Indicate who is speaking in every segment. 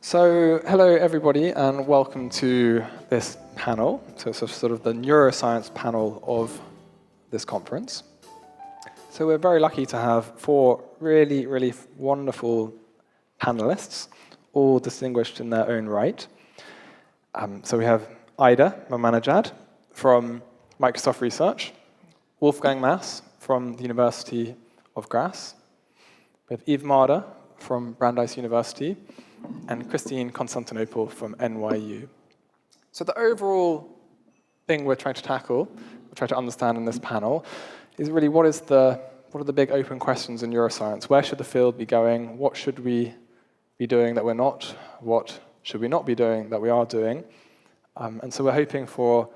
Speaker 1: So, hello everybody, and welcome to this panel. So it's sort of the neuroscience panel of this conference. So we're very lucky to have four really wonderful panelists, all distinguished in their own right. So we have Ida Momennejad from Microsoft Research, Wolfgang Maass from the University of Graz, we have Yves Marder from Brandeis University, and Constantinople from NYU. So the overall thing we're trying to tackle, we're trying to understand in this panel, is really what are the big open questions in neuroscience? Where should the field be going? What should we be doing that we're not? What should we not be doing that we are doing? And so we're hoping for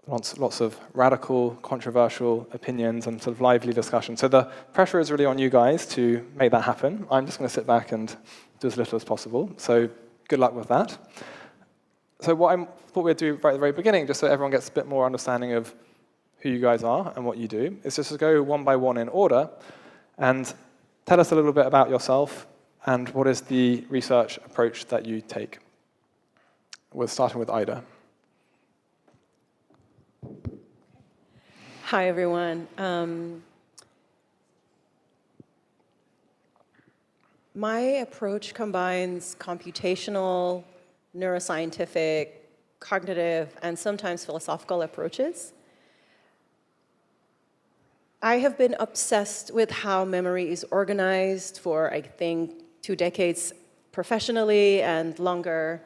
Speaker 1: lots of radical, controversial opinions and sort of lively discussion. So the pressure is really on you guys to make that happen. I'm just going to sit back and do as little as possible. So good luck with that. So what I thought we'd do right at the very beginning, just so everyone gets a bit more understanding of who you guys are and what you do, is just to go one by one in order and tell us a little bit about yourself and what is the research approach that you take. We're starting with Ida.
Speaker 2: Hi, everyone. My approach combines computational, neuroscientific, cognitive, and sometimes philosophical approaches. I have been obsessed with how memory is organized for, I think, 2 decades professionally and longer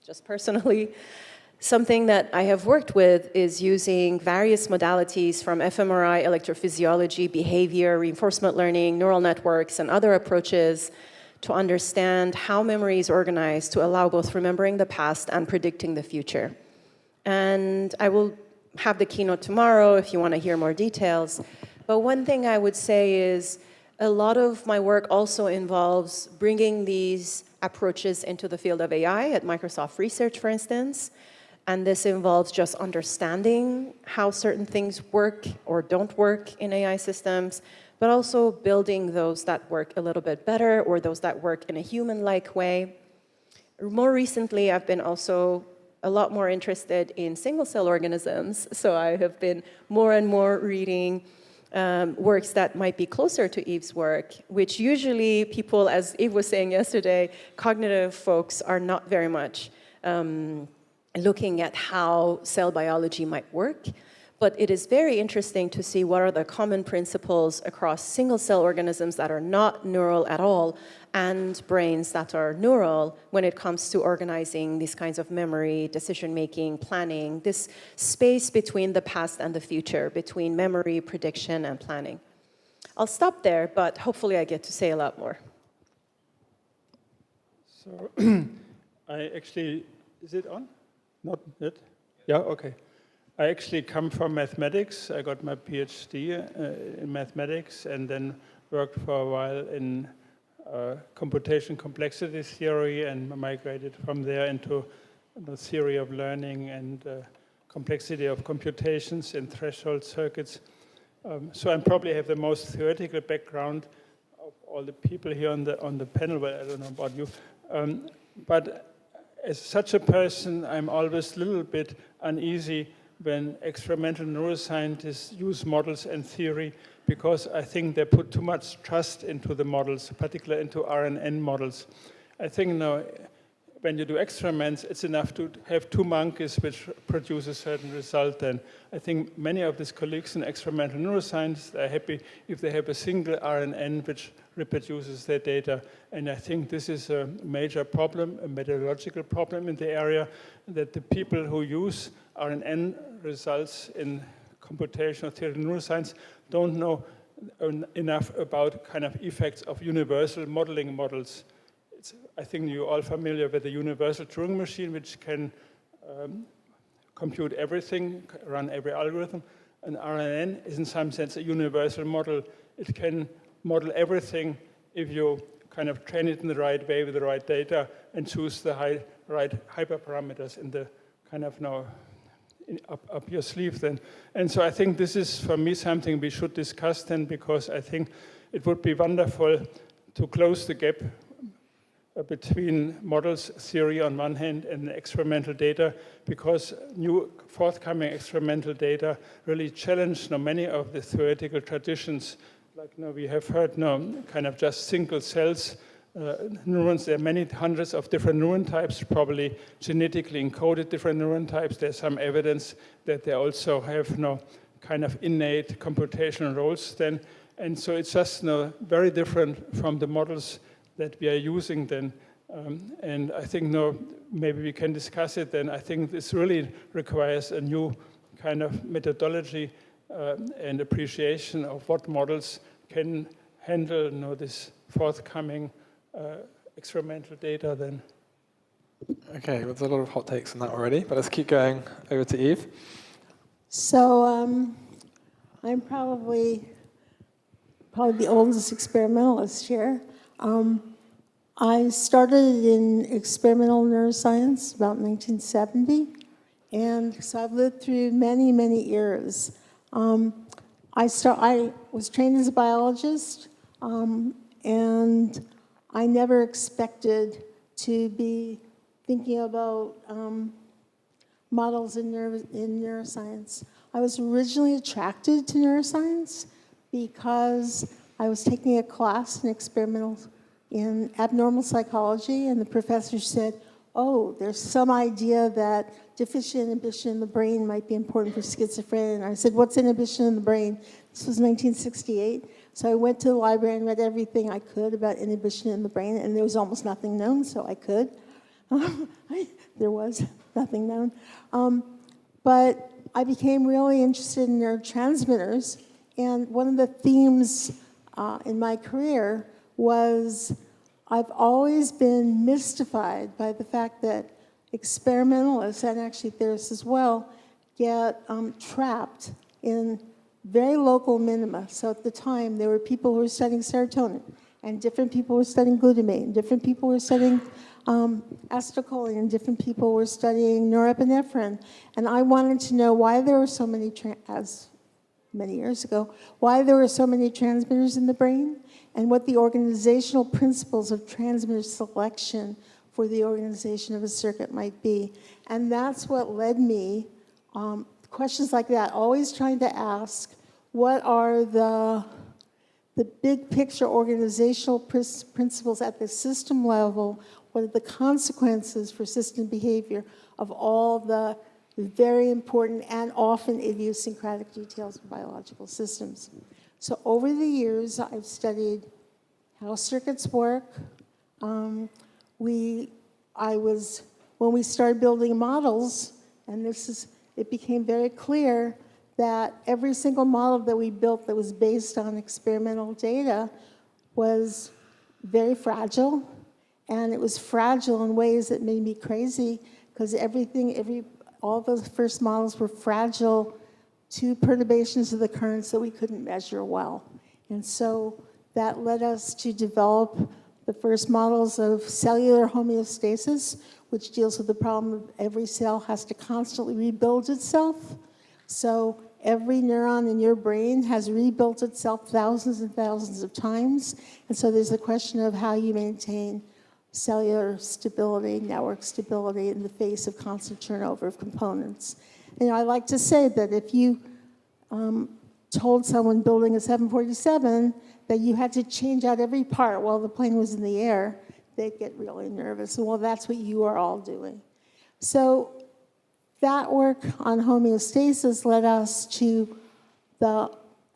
Speaker 2: just personally. Something that I have worked with is using various modalities from fMRI, electrophysiology, behavior, reinforcement learning, neural networks, and other approaches to understand how memory is organized to allow both remembering the past and predicting the future. And I will have the keynote tomorrow if you want to hear more details. But one thing I would say is a lot of my work also involves bringing these approaches into the field of AI at Microsoft Research, for instance. And this involves just understanding how certain things work or don't work in AI systems, but also building those that work a little bit better or those that work in a human-like way. More recently, I've been also a lot more interested in single-cell organisms. So I have been more and more reading works that might be closer to Yves' work, which usually people, as Yves was saying yesterday, cognitive folks are not very much looking at how cell biology might work, but it is very interesting to see what are the common principles across single-cell organisms that are not neural at all and brains that are neural when it comes to organizing these kinds of memory, decision-making, planning, this space between the past and the future, between memory, prediction, and planning. I'll stop there, but hopefully I get to say a lot more.
Speaker 3: So I actually, is it on? Not yet? Yeah, okay. I actually come from mathematics. I got my PhD in mathematics and then worked for a while in computation complexity theory and migrated from there into the theory of learning and complexity of computations and threshold circuits. So I probably have the most theoretical background of all the people here on the panel, but I don't know about you. But as such a person, I'm always a little bit uneasy when experimental neuroscientists use models and theory, because I think they put too much trust into the models, particularly into RNN models. I think now, when you do experiments, it's enough to have 2 monkeys which produce a certain result. And I think many of these colleagues in experimental neuroscience are happy if they have a single RNN which reproduces their data. And I think this is a major problem, a methodological problem in the area, that the people who use RNN results in computational theory neuroscience don't know enough about kind of effects of universal modeling models. I think you're all familiar with the universal Turing machine, which can compute everything, run every algorithm. An RNN is in some sense a universal model. It can model everything if you kind of train it in the right way with the right data and choose the right hyperparameters in the kind of up your sleeve then. And so I think this is, for me, something we should discuss then, because I think it would be wonderful to close the gap between models theory on one hand and experimental data, because new forthcoming experimental data really challenge many of the theoretical traditions. Like we have heard kind of just single cells, neurons. There are many hundreds of different neuron types, probably genetically encoded different neuron types. There's some evidence that they also have kind of innate computational roles then. And so it's just very different from the models that we are using then. And I think maybe we can discuss it then. I think this really requires a new kind of methodology and appreciation of what models can handle this forthcoming experimental data then.
Speaker 1: Okay, well, there's a lot of hot takes on that already, but let's keep going. Over to Eve.
Speaker 4: So I'm probably the oldest experimentalist here. I started in experimental neuroscience about 1970, and so I've lived through many, many eras. I was trained as a biologist, and I never expected to be thinking about models in neuroscience. I was originally attracted to neuroscience because I was taking a class in abnormal psychology, and the professor said, oh, there's some idea that deficient inhibition in the brain might be important for schizophrenia. And I said, what's inhibition in the brain? This was 1968. So I went to the library and read everything I could about inhibition in the brain, and there was almost nothing known, so I could. There was nothing known. But I became really interested in neurotransmitters, and one of the themes in my career was I've always been mystified by the fact that experimentalists, and actually theorists as well, get trapped in very local minima. So at the time, there were people who were studying serotonin, and different people were studying glutamate, and different people were studying acetylcholine, and different people were studying norepinephrine. And I wanted to know why there were so many, as many years ago, why there were so many transmitters in the brain, and what the organizational principles of transmitter selection for the organization of a circuit might be. And that's what led me, questions like that, always trying to ask, what are the big picture organizational principles at the system level? What are the consequences for system behavior of all the very important and often idiosyncratic details of biological systems? So over the years, I've studied how circuits work. When we started building models, and it became very clear that every single model that we built that was based on experimental data was very fragile, and it was fragile in ways that made me crazy, because all those first models were fragile to perturbations of the currents that we couldn't measure well. And so that led us to develop the first models of cellular homeostasis, which deals with the problem of every cell has to constantly rebuild itself. So every neuron in your brain has rebuilt itself thousands and thousands of times. And so there's the question of how you maintain cellular stability, network stability in the face of constant turnover of components. And I like to say that if you told someone building a 747 that you had to change out every part while the plane was in the air, they'd get really nervous. Well, that's what you are all doing. So that work on homeostasis led us to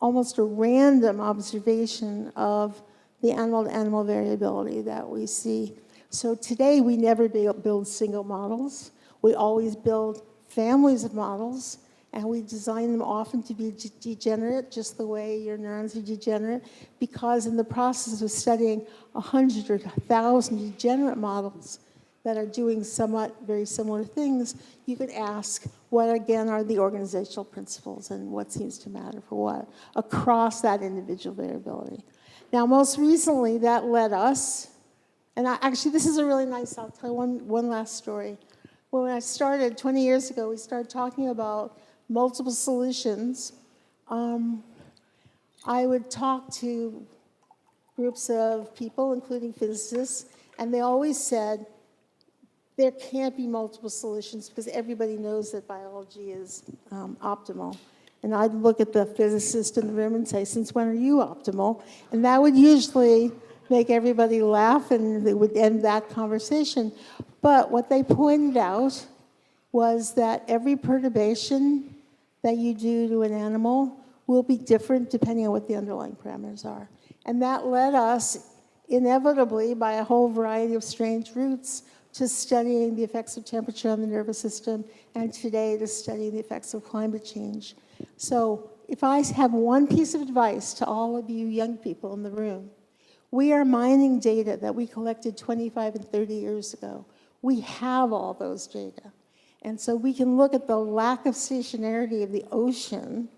Speaker 4: almost a random observation of the animal-to-animal variability that we see. So today, we never build single models. We always build families of models, and we design them often to be degenerate, just the way your neurons are degenerate, because in the process of studying 100 or 1,000 degenerate models that are doing somewhat very similar things, you could ask what, again, are the organizational principles and what seems to matter for what across that individual variability. Now, most recently, that led us, and actually, this is a really nice, I'll tell you one last story. When I started 20 years ago, we started talking about multiple solutions. I would talk to groups of people, including physicists, And they always said, there can't be multiple solutions because everybody knows that biology is optimal. And I'd look at the physicist in the room and say, since when are you optimal? And that would usually make everybody laugh, and it would end that conversation. But what they pointed out was that every perturbation that you do to an animal will be different depending on what the underlying parameters are. And that led us, inevitably, by a whole variety of strange routes, to studying the effects of temperature on the nervous system, and today to studying the effects of climate change. So if I have one piece of advice to all of you young people in the room, we are mining data that we collected 25 and 30 years ago. We have all those data. And so we can look at the lack of stationarity of the ocean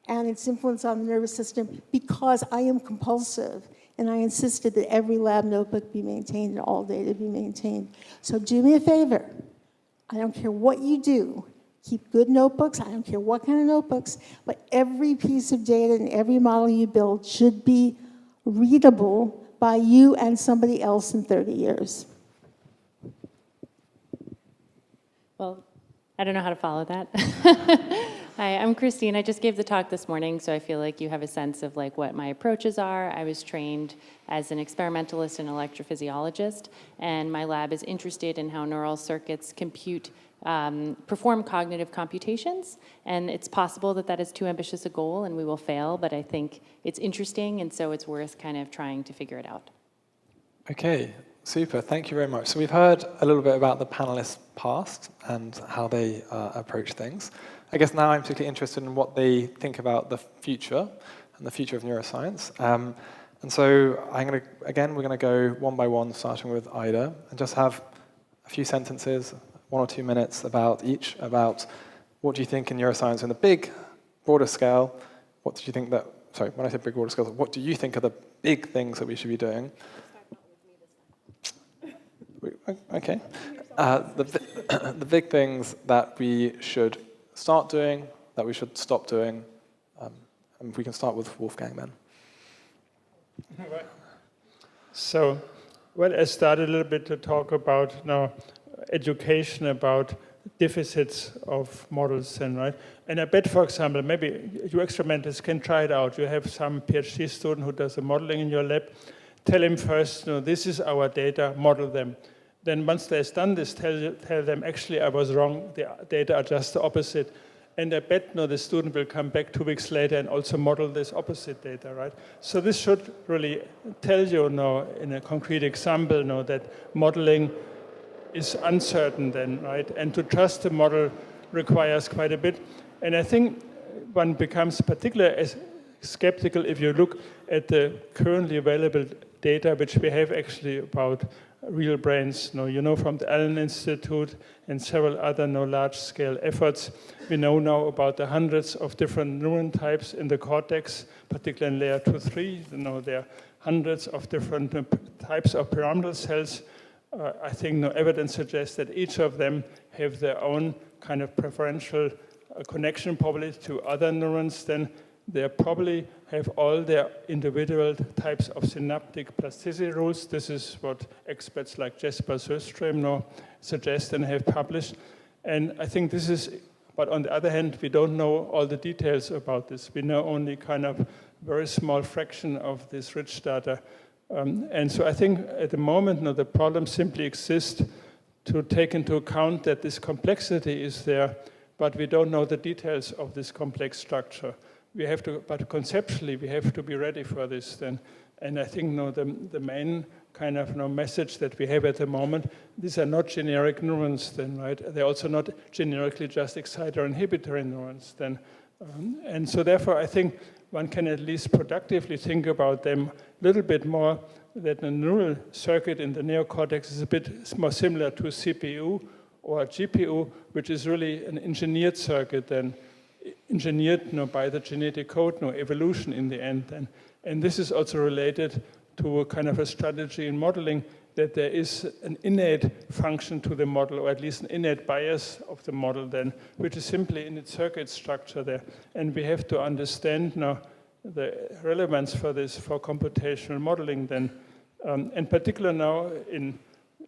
Speaker 4: and its influence on the nervous system, because I am compulsive and I insisted that every lab notebook be maintained and all data be maintained. So do me a favor. I don't care what you do. Keep good notebooks. I don't care what kind of notebooks, but every piece of data and every model you build should be readable by you and somebody else in 30 years.
Speaker 5: Well, I don't know how to follow that. Hi, I'm Christine. I just gave the talk this morning, so I feel like you have a sense of like what my approaches are. I was trained as an experimentalist and electrophysiologist, and my lab is interested in how neural circuits perform cognitive computations, and it's possible that that is too ambitious a goal and we will fail, but I think it's interesting, and so it's worth kind of trying to figure it out.
Speaker 1: Okay, super, thank you very much. So we've heard a little bit about the panelists' past and how they approach things. I guess now I'm particularly interested in what they think about the future and the future of neuroscience. And so we're going to go one by one, starting with Ida, and just have a few sentences, 1 or 2 minutes about what do you think in neuroscience in the big, broader scale. What do you think that, sorry, when I say big, broader scale, what do you think are the big things that we should be doing? Okay. The big things that we should start doing, that we should stop doing, and we can start with Wolfgang then.
Speaker 3: Right. So, well, I started a little bit to talk about now education about deficits of models, and right. And I bet, for example, maybe you experimenters can try it out. You have some PhD student who does the modeling in your lab. Tell him first, this is our data, model them. Then once they've done this, tell them, actually, I was wrong, the data are just the opposite. And I bet the student will come back 2 weeks later and also model this opposite data, right? So this should really tell you in a concrete example that modeling is uncertain then, right? And to trust the model requires quite a bit. And I think one becomes particularly skeptical if you look at the currently available data which we have actually about real brains. From the Allen Institute and several other large-scale efforts, we know now about the hundreds of different neuron types in the cortex, particularly in layer 2-3. There are hundreds of different types of pyramidal cells. I think no evidence suggests that each of them have their own kind of preferential connection probably to other neurons. Then they probably have all their individual types of synaptic plasticity rules. This is what experts like Jesper Sjöström suggest and have published. And I think this is, but on the other hand, we don't know all the details about this. We know only kind of very small fraction of this rich data. And so I think at the moment, the problem simply exists to take into account that this complexity is there, but we don't know the details of this complex structure. We have to, but conceptually, we have to be ready for this then. And I think the main kind of message that we have at the moment, these are not generic neurons then, right? They're also not generically just exciter inhibitory neurons then. And so therefore, I think one can at least productively think about them a little bit more, that the neural circuit in the neocortex is a bit more similar to CPU or GPU, which is really an engineered circuit then, engineered by the genetic code, evolution in the end. And this is also related to a kind of a strategy in modeling, that there is an innate function to the model, or at least an innate bias of the model then, which is simply in its circuit structure there. And we have to understand now the relevance for this for computational modeling then. In particular now,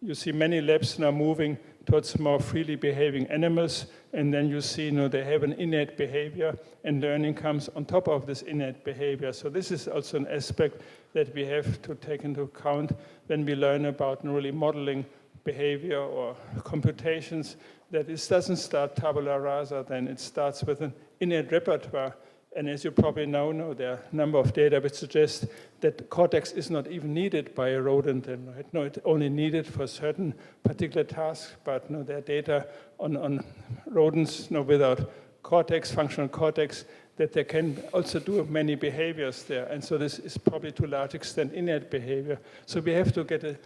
Speaker 3: you see many labs now moving towards more freely behaving animals, and then you see they have an innate behavior, and learning comes on top of this innate behavior. So this is also an aspect that we have to take into account when we learn about really modeling behavior or computations, that it doesn't start tabula rasa, then it starts with an innate repertoire. And as you probably know, there are a number of data which suggest that cortex is not even needed by a rodent, right? No, it's only needed for certain particular tasks, but there are data on rodents without cortex, functional cortex, that they can also do many behaviors there. And so this is probably to a large extent innate behavior. So we have to get an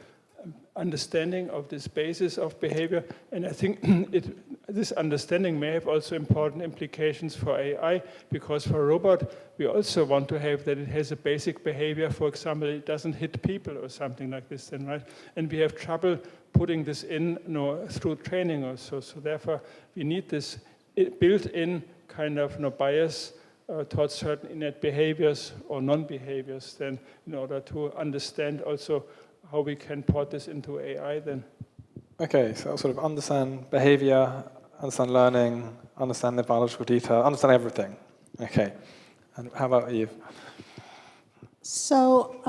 Speaker 3: understanding of this basis of behavior, and I think this understanding may have also important implications for AI, because for a robot, we also want to have that it has a basic behavior. For example, it doesn't hit people or something like this, then, right? And we have trouble putting this in through training also. So therefore, we need this built-in kind of bias towards certain innate behaviors or non-behaviors, then, in order to understand also how we can port this into AI then.
Speaker 1: Okay, so sort of understand behavior, understand learning, understand the biological detail, understand everything. Okay, and how about Eve?
Speaker 4: So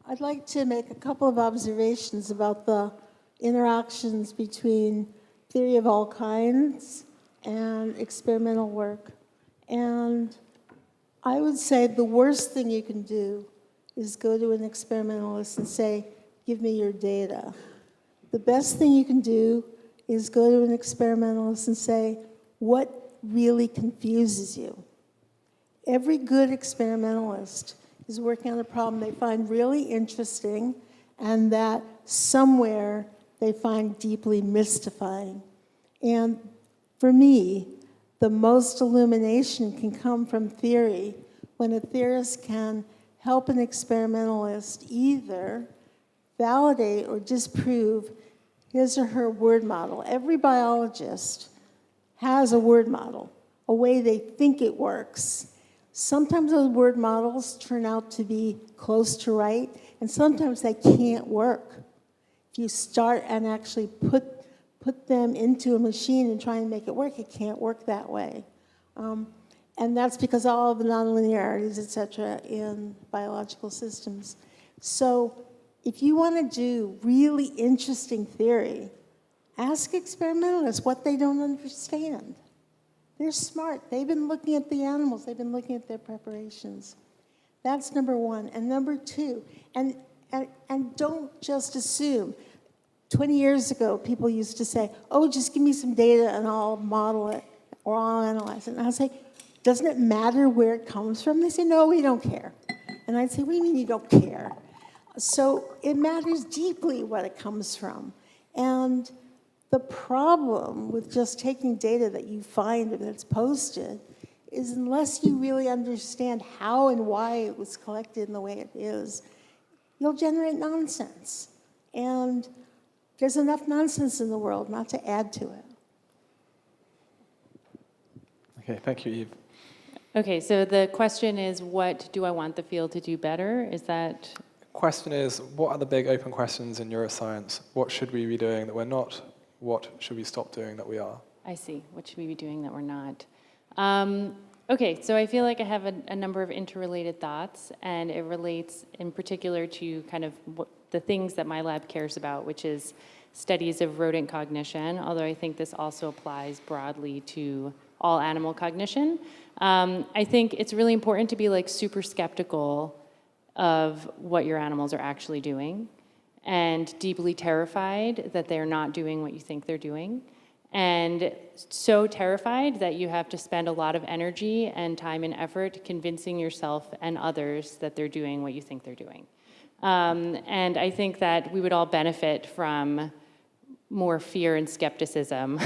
Speaker 4: I'd like to make a couple of observations about the interactions between theory of all kinds and experimental work. And I would say the worst thing you can do is go to an experimentalist and say, give me your data. The best thing you can do is go to an experimentalist and say, what really confuses you? Every good experimentalist is working on a problem they find really interesting and that somewhere they find deeply mystifying. And for me, the most illumination can come from theory when a theorist can help an experimentalist either validate or disprove his or her word model. Every biologist has a word model, a way they think it works. Sometimes those word models turn out to be close to right, and sometimes they can't work. If you start and actually put them into a machine and try and make it work, it can't work that way. And that's because all of the nonlinearities, et cetera, in biological systems. So if you want to do really interesting theory, ask experimentalists what they don't understand. They're smart. They've been looking at the animals. They've been looking at their preparations. That's number one. And number two, and don't just assume. 20 years ago, people used to say, oh, just give me some data and I'll model it or I'll analyze it. And I'll say, doesn't it matter where it comes from? They say, no, we don't care. And I'd say, what do you mean you don't care? So it matters deeply what it comes from. And the problem with just taking data that you find that's posted is unless you really understand how and why it was collected in the way it is, you'll generate nonsense. And there's enough nonsense in the world not to add to it.
Speaker 1: Okay, thank you, Eve.
Speaker 5: Okay, so the question is, what do I want the field to do better? Is that?
Speaker 1: Question is, what are the big open questions in neuroscience? What should we be doing that we're not? What should we stop doing that we are?
Speaker 5: I see. What should we be doing that we're not? Okay, so I feel like I have a number of interrelated thoughts, and it relates in particular to kind of the things that my lab cares about, which is studies of rodent cognition, although I think this also applies broadly to all animal cognition. I think it's really important to be super skeptical of what your animals are actually doing and deeply terrified that they're not doing what you think they're doing, and so terrified that you have to spend a lot of energy and time and effort convincing yourself and others that they're doing what you think they're doing. And I think that we would all benefit from more fear and skepticism.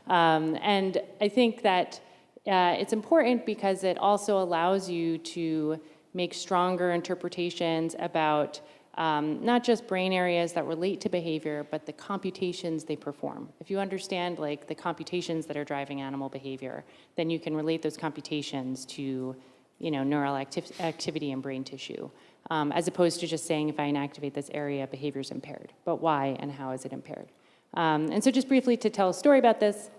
Speaker 5: And I think that it's important because it also allows you to make stronger interpretations about not just brain areas that relate to behavior, but the computations they perform. If you understand the computations that are driving animal behavior, then you can relate those computations to neural activity in brain tissue. as opposed to just saying if I inactivate this area, behavior is impaired. But why and how is it impaired? And so just briefly to tell a story about this,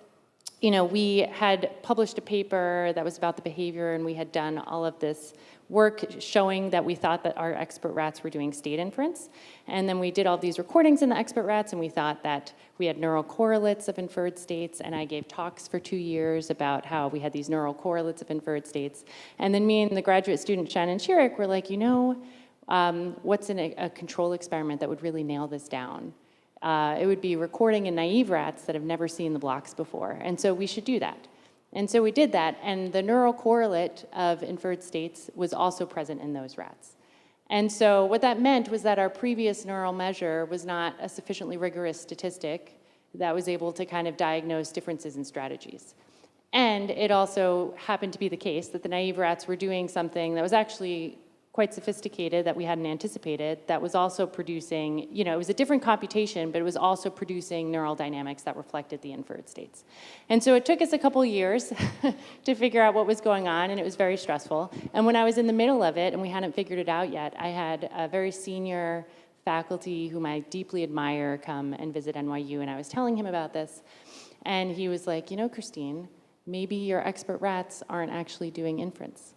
Speaker 5: we had published a paper that was about the behavior, and we had done all of this work showing that we thought that our expert rats were doing state inference. And then we did all these recordings in the expert rats, and we thought that we had neural correlates of inferred states, and I gave talks for 2 years about how we had these neural correlates of inferred states. And then me and the graduate student, Shannon Schierick, were like, what's a control experiment that would really nail this down? It would be recording in naive rats that have never seen the blocks before. And so we should do that. And so we did that, and the neural correlate of inferred states was also present in those rats. And so what that meant was that our previous neural measure was not a sufficiently rigorous statistic that was able to kind of diagnose differences in strategies. And it also happened to be the case that the naive rats were doing something that was actually quite sophisticated that we hadn't anticipated, that was also producing, it was a different computation, but it was also producing neural dynamics that reflected the inferred states. And so it took us a couple years to figure out what was going on, and it was very stressful. And when I was in the middle of it, and we hadn't figured it out yet, I had a very senior faculty whom I deeply admire come and visit NYU, and I was telling him about this, and he was like, Christine, maybe your expert rats aren't actually doing inference.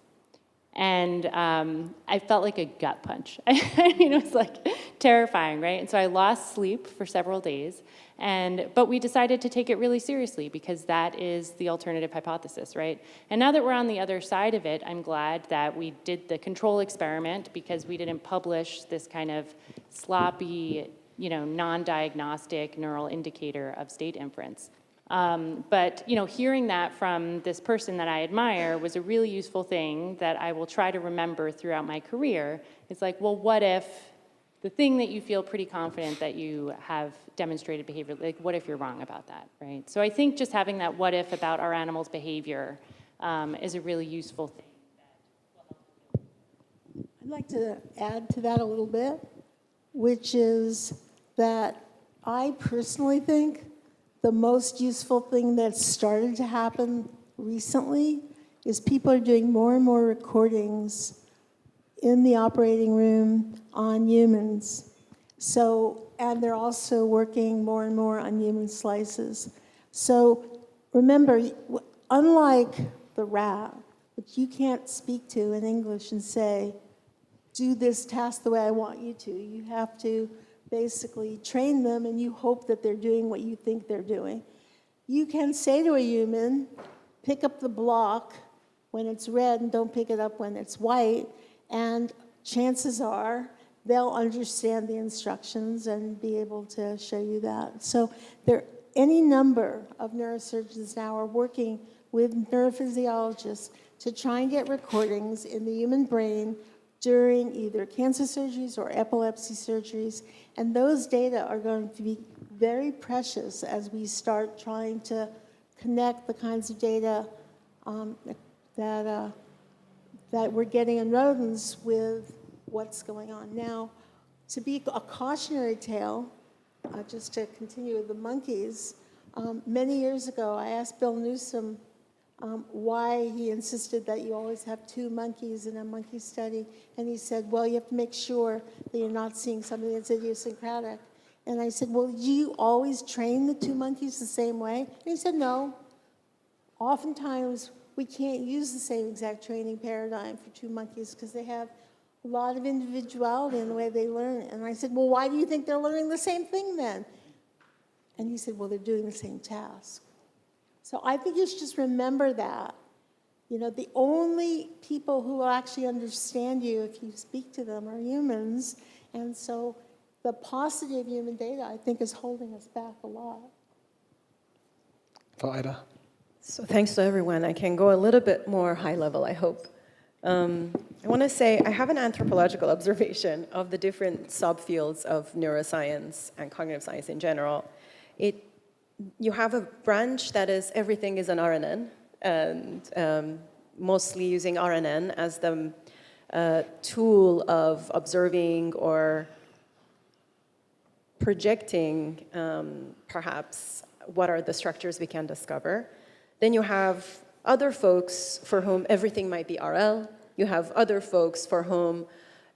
Speaker 5: And I felt like a gut punch. It was like terrifying, right? And so I lost sleep for several days. But we decided to take it really seriously because that is the alternative hypothesis, right? And now that we're on the other side of it, I'm glad that we did the control experiment because we didn't publish this kind of sloppy, non-diagnostic neural indicator of state inference. But hearing that from this person that I admire was a really useful thing that I will try to remember throughout my career. It's like, well, what if the thing that you feel pretty confident that you have demonstrated behavior, like what if you're wrong about that, right? So I think just having that what if about our animals' behavior is a really useful thing.
Speaker 4: I'd like to add to that a little bit, which is that I personally think the most useful thing that's started to happen recently is people are doing more and more recordings in the operating room on humans. And they're also working more and more on human slices. So remember, unlike the rat, which you can't speak to in English and say, do this task the way I want you to, you have to basically train them and you hope that they're doing what you think they're doing. You can say to a human, pick up the block when it's red and don't pick it up when it's white, and chances are they'll understand the instructions and be able to show you that. So any number of neurosurgeons now are working with neurophysiologists to try and get recordings in the human brain during either cancer surgeries or epilepsy surgeries. And those data are going to be very precious as we start trying to connect the kinds of data that we're getting in rodents with what's going on. Now, to be a cautionary tale, just to continue with the monkeys, many years ago I asked Bill Newsom why he insisted that you always have 2 monkeys in a monkey study. And he said, well, you have to make sure that you're not seeing something that's idiosyncratic. And I said, well, do you always train the 2 monkeys the same way? And he said, no. Oftentimes, we can't use the same exact training paradigm for 2 monkeys because they have a lot of individuality in the way they learn. And I said, well, why do you think they're learning the same thing then? And he said, well, they're doing the same task. So I think you should just remember that. The only people who will actually understand you if you speak to them are humans. And so the paucity of human data, I think, is holding us back a lot.
Speaker 1: Ida.
Speaker 2: So thanks to everyone. I can go a little bit more high level, I hope. I want to say I have an anthropological observation of the different subfields of neuroscience and cognitive science in general. You have a branch that is everything is an RNN, and mostly using RNN as the tool of observing or projecting, perhaps, what are the structures we can discover. Then you have other folks for whom everything might be RL. You have other folks for whom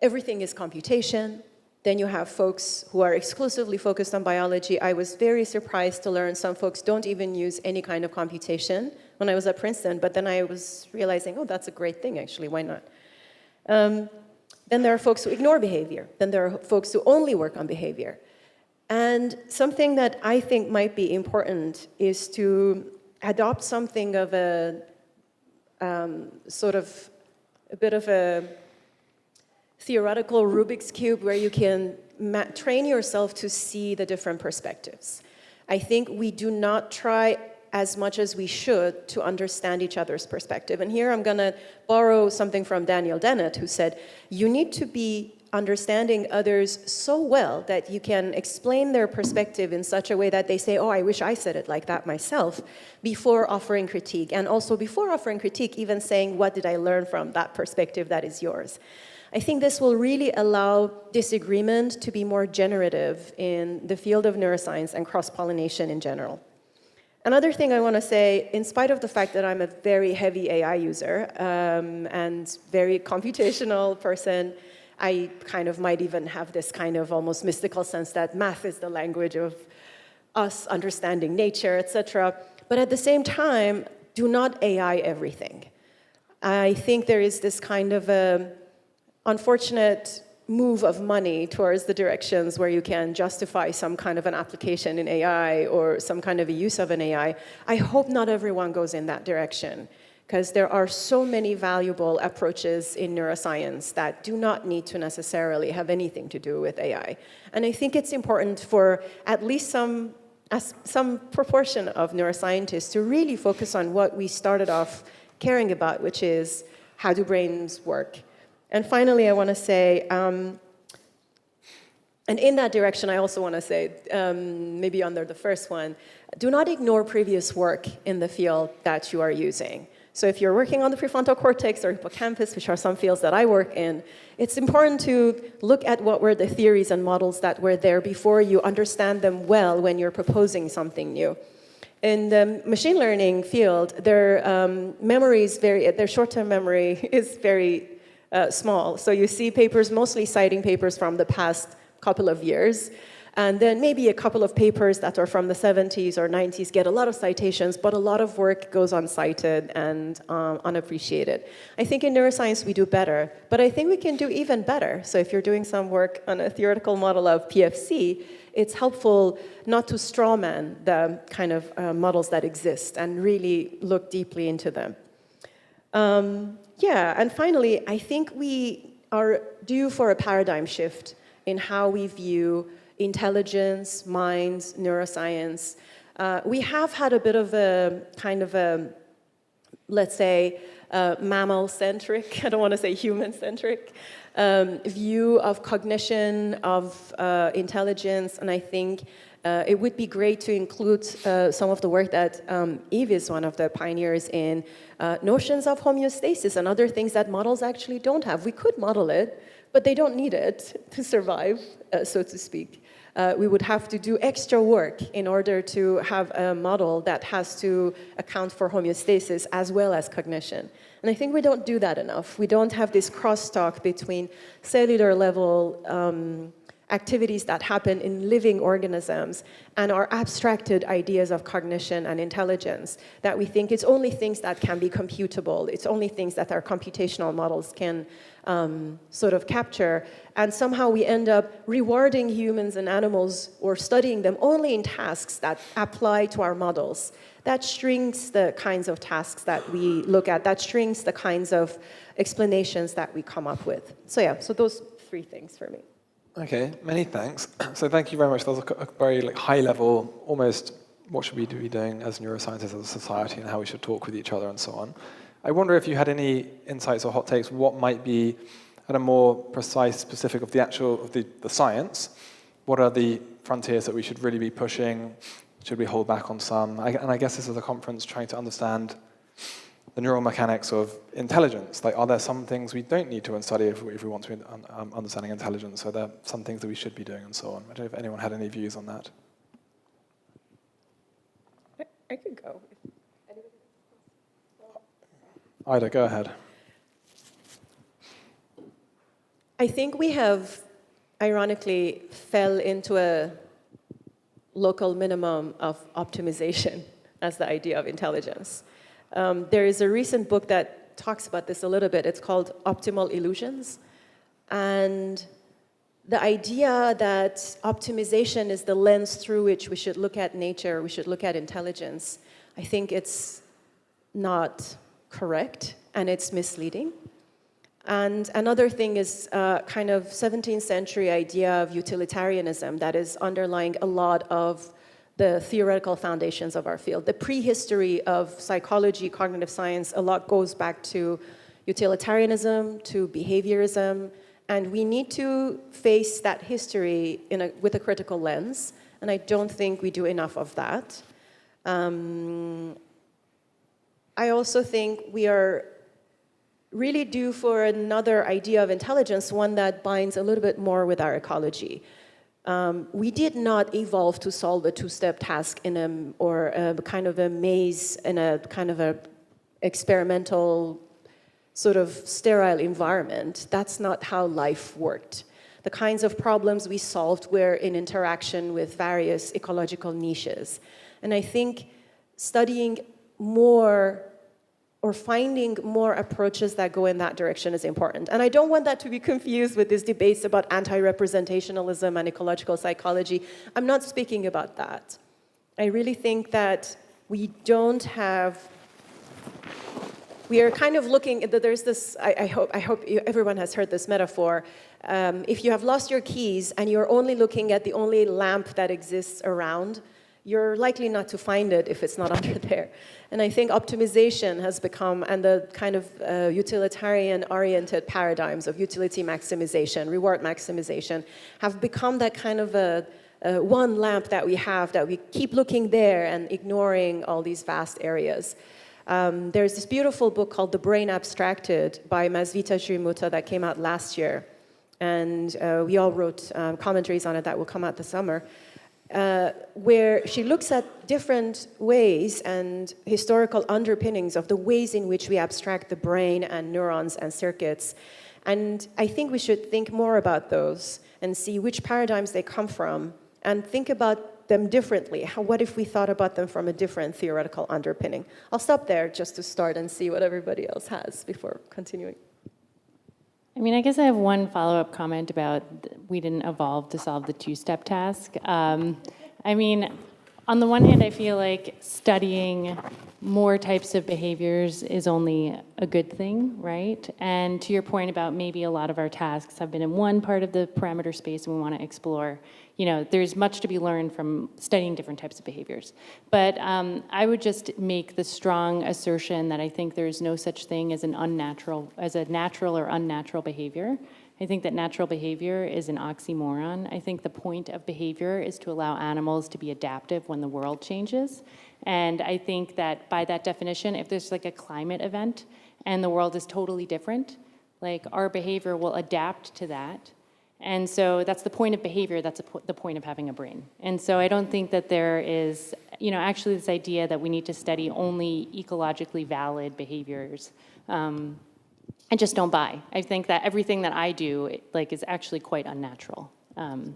Speaker 2: everything is computation. Then you have folks who are exclusively focused on biology. I was very surprised to learn some folks don't even use any kind of computation when I was at Princeton, but then I was realizing, oh, that's a great thing, actually, why not? Then there are folks who ignore behavior. Then there are folks who only work on behavior. And something that I think might be important is to adopt something of a sort of a bit of a theoretical Rubik's Cube where you can train yourself to see the different perspectives. I think we do not try as much as we should to understand each other's perspective. And here I'm going to borrow something from Daniel Dennett, who said, you need to be understanding others so well that you can explain their perspective in such a way that they say, oh, I wish I said it like that myself, before offering critique. And also before offering critique, even saying, what did I learn from that perspective that is yours? I think this will really allow disagreement to be more generative in the field of neuroscience and cross-pollination in general. Another thing I want to say, in spite of the fact that I'm a very heavy AI user and very computational person, I kind of might even have this kind of almost mystical sense that math is the language of us understanding nature, etc. But at the same time, do not AI everything. I think there is this kind of a unfortunate move of money towards the directions where you can justify some kind of an application in AI or some kind of a use of an AI. I hope not everyone goes in that direction, because there are so many valuable approaches in neuroscience that do not need to necessarily have anything to do with AI. And I think it's important for at least some proportion of neuroscientists to really focus on what we started off caring about, which is how do brains work. And finally, I want to say, and in that direction, I also want to say, maybe under the first one, do not ignore previous work in the field that you are using. So if you're working on the prefrontal cortex or hippocampus, which are some fields that I work in, it's important to look at what were the theories and models that were there before you understand them well when you're proposing something new. In the machine learning field, their memory is their short-term memory is very small. So you see papers, mostly citing papers from the past couple of years. And then maybe a couple of papers that are from the 70s or 90s get a lot of citations, but a lot of work goes uncited and unappreciated. I think in neuroscience we do better, but I think we can do even better. So if you're doing some work on a theoretical model of PFC, it's helpful not to strawman the kind of models that exist and really look deeply into them. Yeah, and finally, I think we are due for a paradigm shift in how we view intelligence, minds, neuroscience. We have had a bit of a kind of a, let's say, mammal-centric, I don't want to say human-centric, view of cognition, of intelligence, and I think it would be great to include some of the work that Eve is one of the pioneers in, notions of homeostasis and other things that models actually don't have. We could model it, but they don't need it to survive, so to speak. We would have to do extra work in order to have a model that has to account for homeostasis as well as cognition. And I think we don't do that enough. We don't have this crosstalk between cellular level activities that happen in living organisms and our abstracted ideas of cognition and intelligence, that we think it's only things that can be computable, it's only things that our computational models can sort of capture, and somehow we end up rewarding humans and animals or studying them only in tasks that apply to our models. That shrinks the kinds of tasks that we look at, that shrinks the kinds of explanations that we come up with. So yeah, so those three things for me.
Speaker 1: Okay, many thanks. So thank you very much. That was a very high level, almost what should we be doing as neuroscientists, as a society, and how we should talk with each other and so on. I wonder if you had any insights or hot takes, what might be at a more precise, specific of the actual, of the science, what are the frontiers that we should really be pushing? Should we hold back on some? And I guess this is a conference trying to understand the neural mechanics of intelligence. Like, are there some things we don't need to study if we want to understanding intelligence? Are there some things that we should be doing and so on? I don't know if anyone had any views on that.
Speaker 2: I could go.
Speaker 1: Ida, go ahead.
Speaker 2: I think we have, ironically, fell into a local minimum of optimization as the idea of intelligence. There is a recent book that talks about this a little bit. It's called Optimal Illusions. And the idea that optimization is the lens through which we should look at nature, we should look at intelligence, I think it's not correct and it's misleading. And another thing is kind of 17th century idea of utilitarianism that is underlying a lot of the theoretical foundations of our field. The prehistory of psychology, cognitive science, a lot goes back to utilitarianism, to behaviorism, and we need to face that history with a critical lens, and I don't think we do enough of that. I also think we are really due for another idea of intelligence, one that binds a little bit more with our ecology. We did not evolve to solve a two-step task or a kind of a maze in a kind of a experimental sort of sterile environment. That's not how life worked. The kinds of problems we solved were in interaction with various ecological niches. And I think studying more or finding more approaches that go in that direction is important. And I don't want that to be confused with these debates about anti-representationalism and ecological psychology. I'm not speaking about that. I really think that we are kind of looking, there's this, I hope everyone has heard this metaphor. If you have lost your keys and you're only looking at the only lamp that exists around, you're likely not to find it if it's not under there. And I think optimization has become, and the kind of utilitarian-oriented paradigms of utility maximization, reward maximization, have become that kind of a one lamp that we have, that we keep looking there and ignoring all these vast areas. There's this beautiful book called The Brain Abstracted by Masvita Shrimuta that came out last year. And we all wrote commentaries on it that will come out this summer. Where she looks at different ways and historical underpinnings of the ways in which we abstract the brain and neurons and circuits. And I think we should think more about those and see which paradigms they come from and think about them differently. What if we thought about them from a different theoretical underpinning? I'll stop there just to start and see what everybody else has before continuing.
Speaker 5: I mean, I guess I have one follow-up comment about we didn't evolve to solve the two-step task. I mean, on the one hand, I feel like studying more types of behaviors is only a good thing, right? And to your point about maybe a lot of our tasks have been in one part of the parameter space and we want to explore, you know, there's much to be learned from studying different types of behaviors. But I would just make the strong assertion that I think there's no such thing as a natural or unnatural behavior. I think that natural behavior is an oxymoron. I think the point of behavior is to allow animals to be adaptive when the world changes. And I think that by that definition, if there's like a climate event and the world is totally different, like our behavior will adapt to that. And so that's the point of behavior, that's the point of having a brain. And so I don't think that there is, you know, actually this idea that we need to study only ecologically valid behaviors. I just don't buy. I think that everything that I do is actually quite unnatural.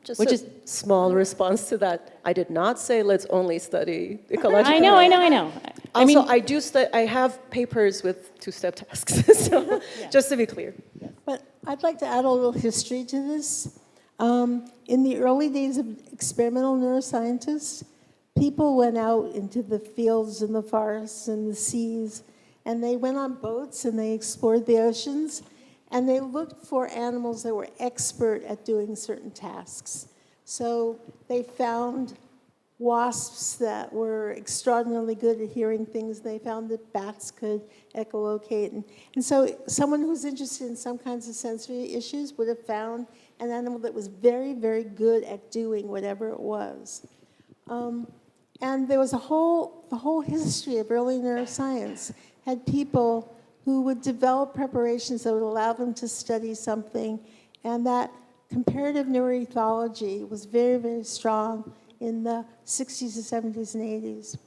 Speaker 2: Just a small response to that. I did not say let's only study ecological.
Speaker 5: I know.
Speaker 2: Also, I have papers with two-step tasks, so yeah. Just to be clear. Yeah.
Speaker 4: But I'd like to add a little history to this. In the early days of experimental neuroscientists, people went out into the fields and the forests and the seas, and they went on boats and they explored the oceans, and they looked for animals that were expert at doing certain tasks. So they found wasps that were extraordinarily good at hearing things. They found that bats could echolocate. And so someone who's interested in some kinds of sensory issues would have found an animal that was very, very good at doing whatever it was. And there was the whole history of early neuroscience had people who would develop preparations that would allow them to study something, and that comparative neuroethology was very, very strong in the 60s and 70s and 80s.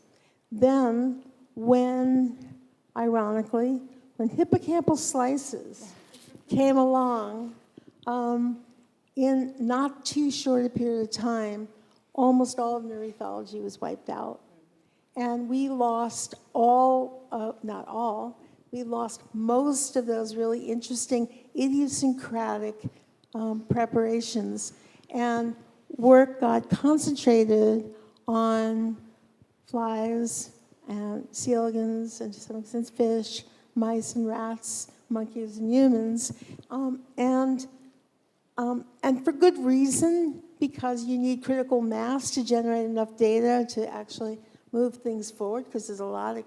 Speaker 4: Then, ironically, when hippocampal slices came along, in not too short a period of time, almost all of neuroethology was wiped out. And we lost not all, we lost most of those really interesting idiosyncratic preparations. And work got concentrated on flies and C. elegans, and to some extent fish, mice and rats, monkeys and humans. And for good reason, because you need critical mass to generate enough data to actually move things forward, because there's a lot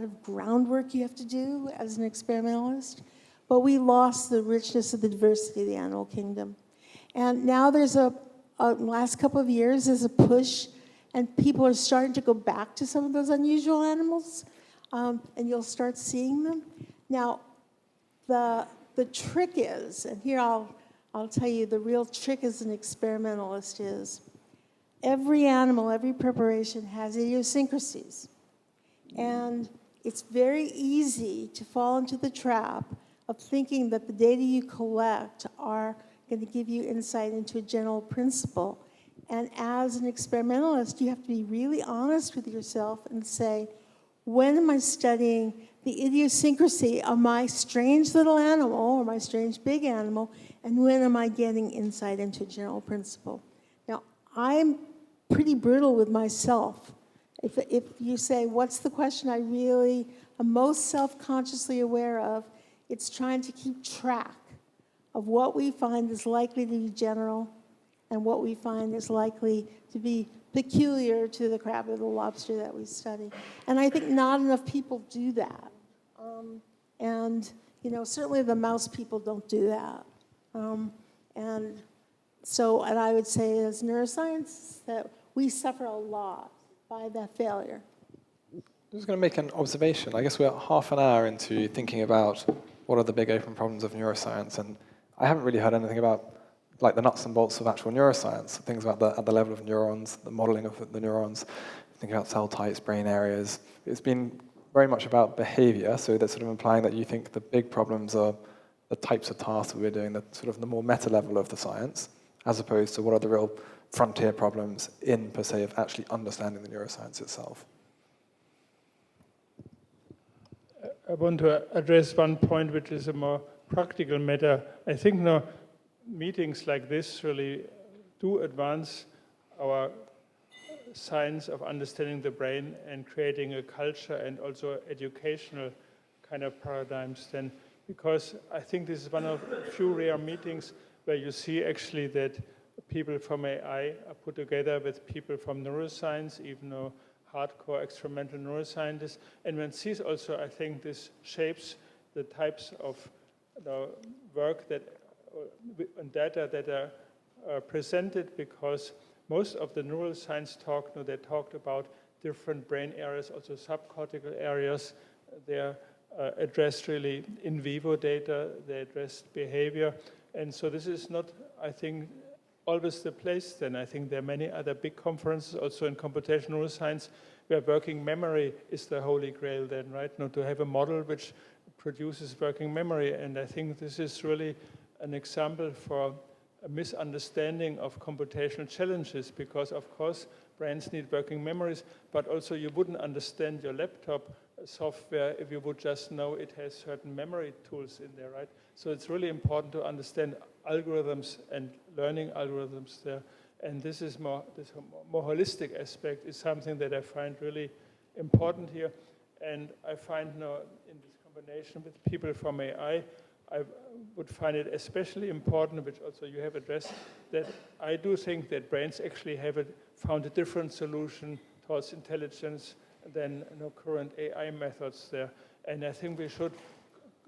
Speaker 4: of groundwork you have to do as an experimentalist. But we lost the richness of the diversity of the animal kingdom. And now there's last couple of years, there's a push, and people are starting to go back to some of those unusual animals, and you'll start seeing them. Now, the trick is, and here I'll tell you, the real trick as an experimentalist is, every animal, every preparation has idiosyncrasies. And it's very easy to fall into the trap of thinking that the data you collect are going to give you insight into a general principle. And as an experimentalist, you have to be really honest with yourself and say, when am I studying the idiosyncrasy of my strange little animal or my strange big animal, and when am I getting insight into a general principle? Now, I'm pretty brutal with myself. If you say, what's the question I really am most self-consciously aware of, it's trying to keep track of what we find is likely to be general and what we find is likely to be peculiar to the crab or the lobster that we study. And I think not enough people do that. And certainly the mouse people don't do that. And I would say as neuroscience that we suffer a lot by that failure.
Speaker 1: I'm just going to make an observation. I guess we're half an hour into thinking about what are the big open problems of neuroscience, and I haven't really heard anything about like the nuts and bolts of actual neuroscience, things about at the level of neurons, the modeling of the neurons, thinking about cell types, brain areas. It's been very much about behavior, so that's sort of implying that you think the big problems are the types of tasks that we're doing, the sort of the more meta level of the science, as opposed to what are the real frontier problems in, per se, of actually understanding the neuroscience itself.
Speaker 3: I want to address one point, which is a more practical matter. I think now meetings like this really do advance our science of understanding the brain and creating a culture and also educational kind of paradigms then, because I think this is one of a few rare meetings where you see actually that people from AI are put together with people from neuroscience, even though hardcore experimental neuroscientists. And one sees also, I think this shapes the types of work that and data that are presented, because most of the neuroscience talk, they talked about different brain areas, also subcortical areas. They're addressed really in vivo data, they addressed behavior. And so this is not, I think, always the place then. I think there are many other big conferences also in computational neuroscience where working memory is the holy grail then, right? Now to have a model which produces working memory. And I think this is really an example for a misunderstanding of computational challenges, because of course brains need working memories, but also you wouldn't understand your laptop software if you would just know it has certain memory tools in there, right? So it's really important to understand algorithms and learning algorithms there. And this more holistic aspect is something that I find really important here. And I find now in this combination with people from AI, I would find it especially important, which also you have addressed, that I do think that brains actually have found a different solution towards intelligence than current AI methods there. And I think we should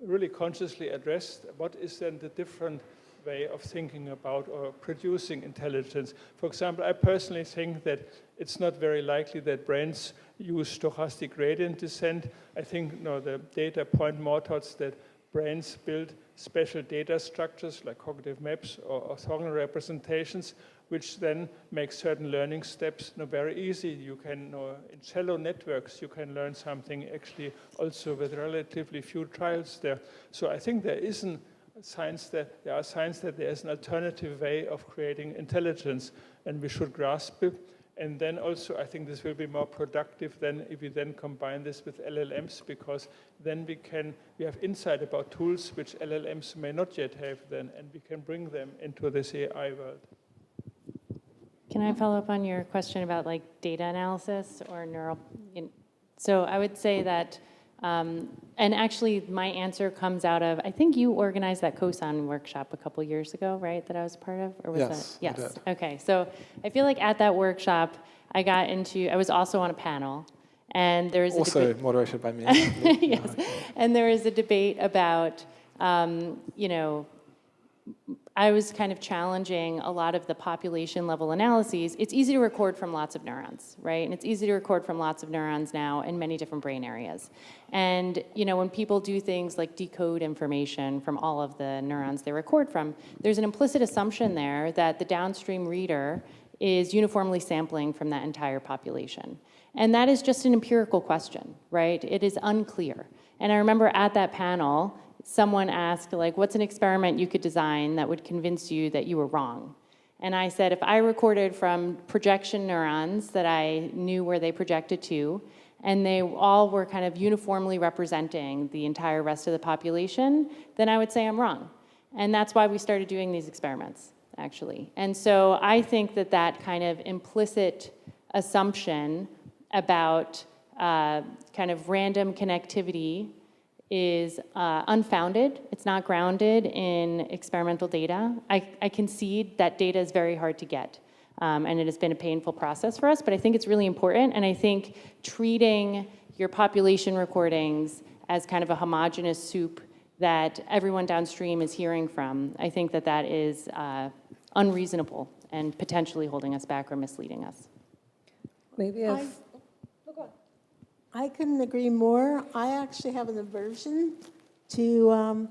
Speaker 3: really consciously address what is then the different way of thinking about or producing intelligence. For example, I personally think that it's not very likely that brains use stochastic gradient descent. I think the data point more towards that brains build special data structures like cognitive maps or orthogonal representations, which then make certain learning steps very easy. You can, in shallow networks, you can learn something actually also with relatively few trials there. So I think there isn't signs that there is an alternative way of creating intelligence, and we should grasp it. And then also, I think this will be more productive than if we then combine this with LLMs, because then we have insight about tools which LLMs may not yet have then, and we can bring them into this AI world.
Speaker 5: Can I follow up on your question about like data analysis or neural? So I would say that, and actually my answer comes out of, I think you organized that COSAN workshop a couple years ago, right, that I was part of? Or was
Speaker 1: Yes,
Speaker 5: that?
Speaker 1: I
Speaker 5: Yes.
Speaker 1: did.
Speaker 5: Okay, so I feel like at that workshop, I was also on a panel, and there was
Speaker 1: Also moderated by me.
Speaker 5: yes, and there was a debate about, I was kind of challenging a lot of the population level analyses. It's easy to record from lots of neurons, right? And it's easy to record from lots of neurons now in many different brain areas. And when people do things like decode information from all of the neurons they record from, there's an implicit assumption there that the downstream reader is uniformly sampling from that entire population. And that is just an empirical question, right? It is unclear. And I remember at that panel, someone asked, like, what's an experiment you could design that would convince you that you were wrong? And I said, if I recorded from projection neurons that I knew where they projected to, and they all were kind of uniformly representing the entire rest of the population, then I would say I'm wrong. And that's why we started doing these experiments, actually. And so I think that that kind of implicit assumption about kind of random connectivity is unfounded. It's not grounded in experimental data. I concede that data is very hard to get, and it has been a painful process for us, but I think it's really important, and I think treating your population recordings as kind of a homogeneous soup that everyone downstream is hearing from, I think that that is unreasonable and potentially holding us back or misleading us.
Speaker 2: Maybe
Speaker 4: I couldn't agree more. I actually have an aversion to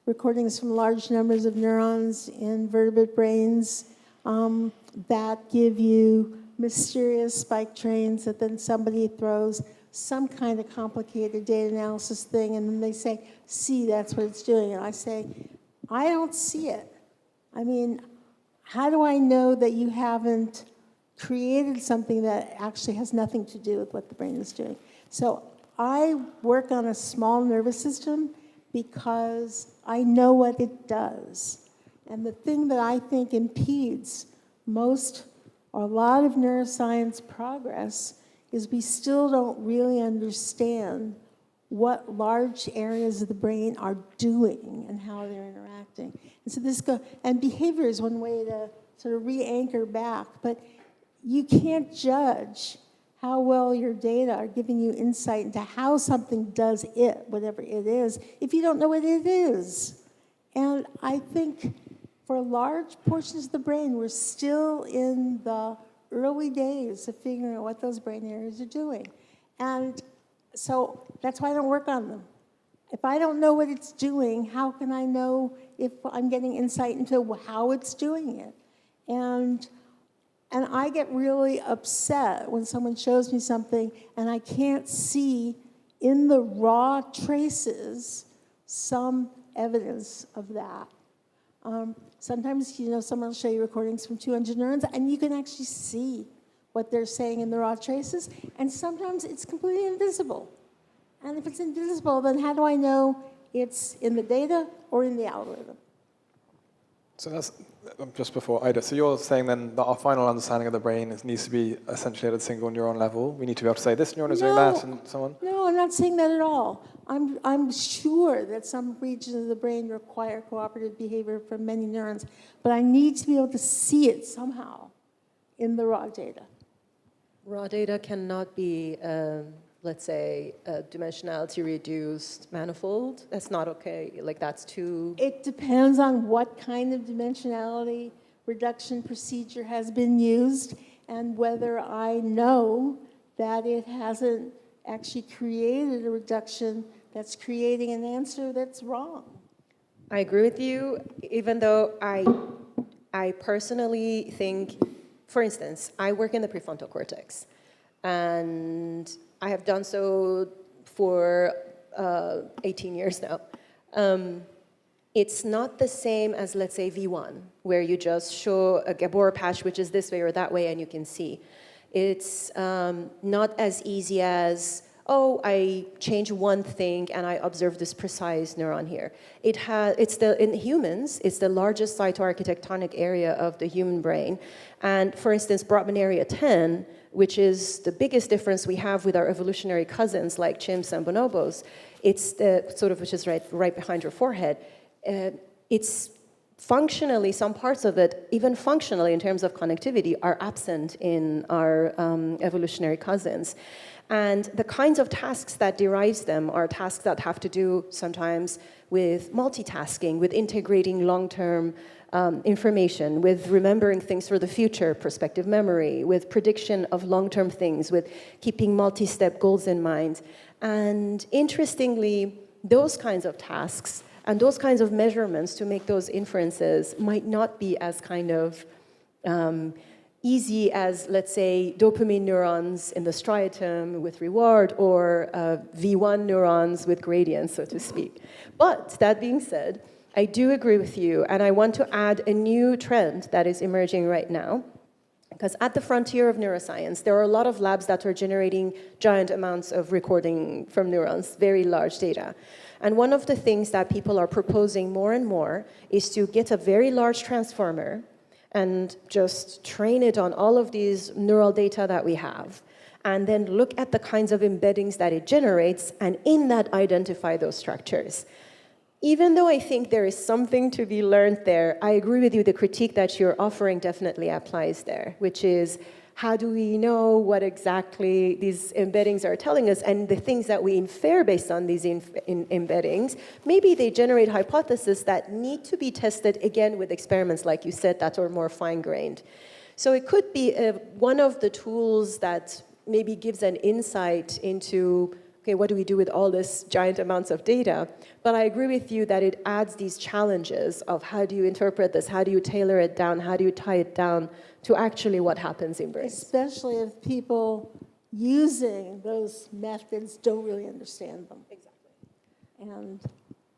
Speaker 4: recordings from large numbers of neurons in vertebrate brains that give you mysterious spike trains that then somebody throws some kind of complicated data analysis thing, and then they say, see, that's what it's doing. And I say, I don't see it. I mean, how do I know that you haven't created something that actually has nothing to do with what the brain is doing? So I work on a small nervous system because I know what it does. And the thing that I think impedes most or a lot of neuroscience progress is we still don't really understand what large areas of the brain are doing and how they're interacting. And so and behavior is one way to sort of re-anchor back, but you can't judge how well your data are giving you insight into how something does it, whatever it is, if you don't know what it is. And I think for large portions of the brain, we're still in the early days of figuring out what those brain areas are doing. And so that's why I don't work on them. If I don't know what it's doing, how can I know if I'm getting insight into how it's doing it? And I get really upset when someone shows me something and I can't see in the raw traces some evidence of that. Sometimes, someone will show you recordings from 200 neurons and you can actually see what they're saying in the raw traces, and sometimes it's completely invisible. And if it's invisible, then how do I know it's in the data or in the algorithm?
Speaker 1: So that's just before Ida. So you're saying then that our final understanding of the brain needs to be essentially at a single neuron level. We need to be able to say this neuron is doing that and so on.
Speaker 4: No, I'm not saying that at all. I'm sure that some regions of the brain require cooperative behavior from many neurons, but I need to be able to see it somehow in the raw data.
Speaker 2: raw data cannot be, let's say, a dimensionality reduced manifold. That's not okay. Like, that's too...
Speaker 4: It depends on what kind of dimensionality reduction procedure has been used and whether I know that it hasn't actually created a reduction that's creating an answer that's wrong.
Speaker 2: I agree with you, even though I personally think, for instance, I work in the prefrontal cortex, and I have done so for 18 years now. it's not the same as, let's say, V1, where you just show a Gabor patch, which is this way or that way, and you can see. It's not as easy as, oh, I change one thing and I observe this precise neuron here. In humans, it's the largest cytoarchitectonic area of the human brain. And for instance, Brodmann area 10, which is the biggest difference we have with our evolutionary cousins like chimps and bonobos, it's the sort of, which is right behind your forehead. It's functionally, some parts of it, even functionally in terms of connectivity, are absent in our evolutionary cousins. And the kinds of tasks that derives them are tasks that have to do sometimes with multitasking, with integrating long-term information, with remembering things for the future, prospective memory, with prediction of long-term things, with keeping multi-step goals in mind. And interestingly, those kinds of tasks and those kinds of measurements to make those inferences might not be as kind of easy as, let's say, dopamine neurons in the striatum with reward, or V1 neurons with gradients, so to speak. But that being said, I do agree with you, and I want to add a new trend that is emerging right now. Because at the frontier of neuroscience, there are a lot of labs that are generating giant amounts of recording from neurons, very large data. And one of the things that people are proposing more and more is to get a very large transformer and just train it on all of these neural data that we have, and then look at the kinds of embeddings that it generates, and in that identify those structures. Even though I think there is something to be learned there, I agree with you, the critique that you're offering definitely applies there, which is, how do we know what exactly these embeddings are telling us? And the things that we infer based on these embeddings, maybe they generate hypotheses that need to be tested again with experiments, like you said, that are more fine-grained. So it could be one of the tools that maybe gives an insight into, okay, what do we do with all this giant amounts of data? But I agree with you that it adds these challenges of how do you interpret this, how do you tailor it down, how do you tie it down to actually what happens in brains.
Speaker 4: Especially if people using those methods don't really understand them.
Speaker 2: Exactly.
Speaker 4: And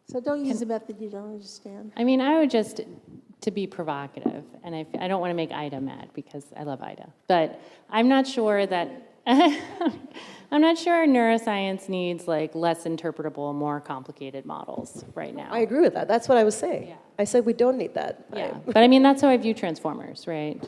Speaker 4: so don't use a method you don't understand.
Speaker 5: I mean, I would just, to be provocative, and I don't want to make Ida mad because I love Ida, but I'm not sure that, I'm not sure neuroscience needs like less interpretable, more complicated models right now.
Speaker 2: I agree with that. That's what I was saying.
Speaker 5: Yeah.
Speaker 2: I said we don't need that.
Speaker 5: Yeah, but I mean, that's how I view transformers, right?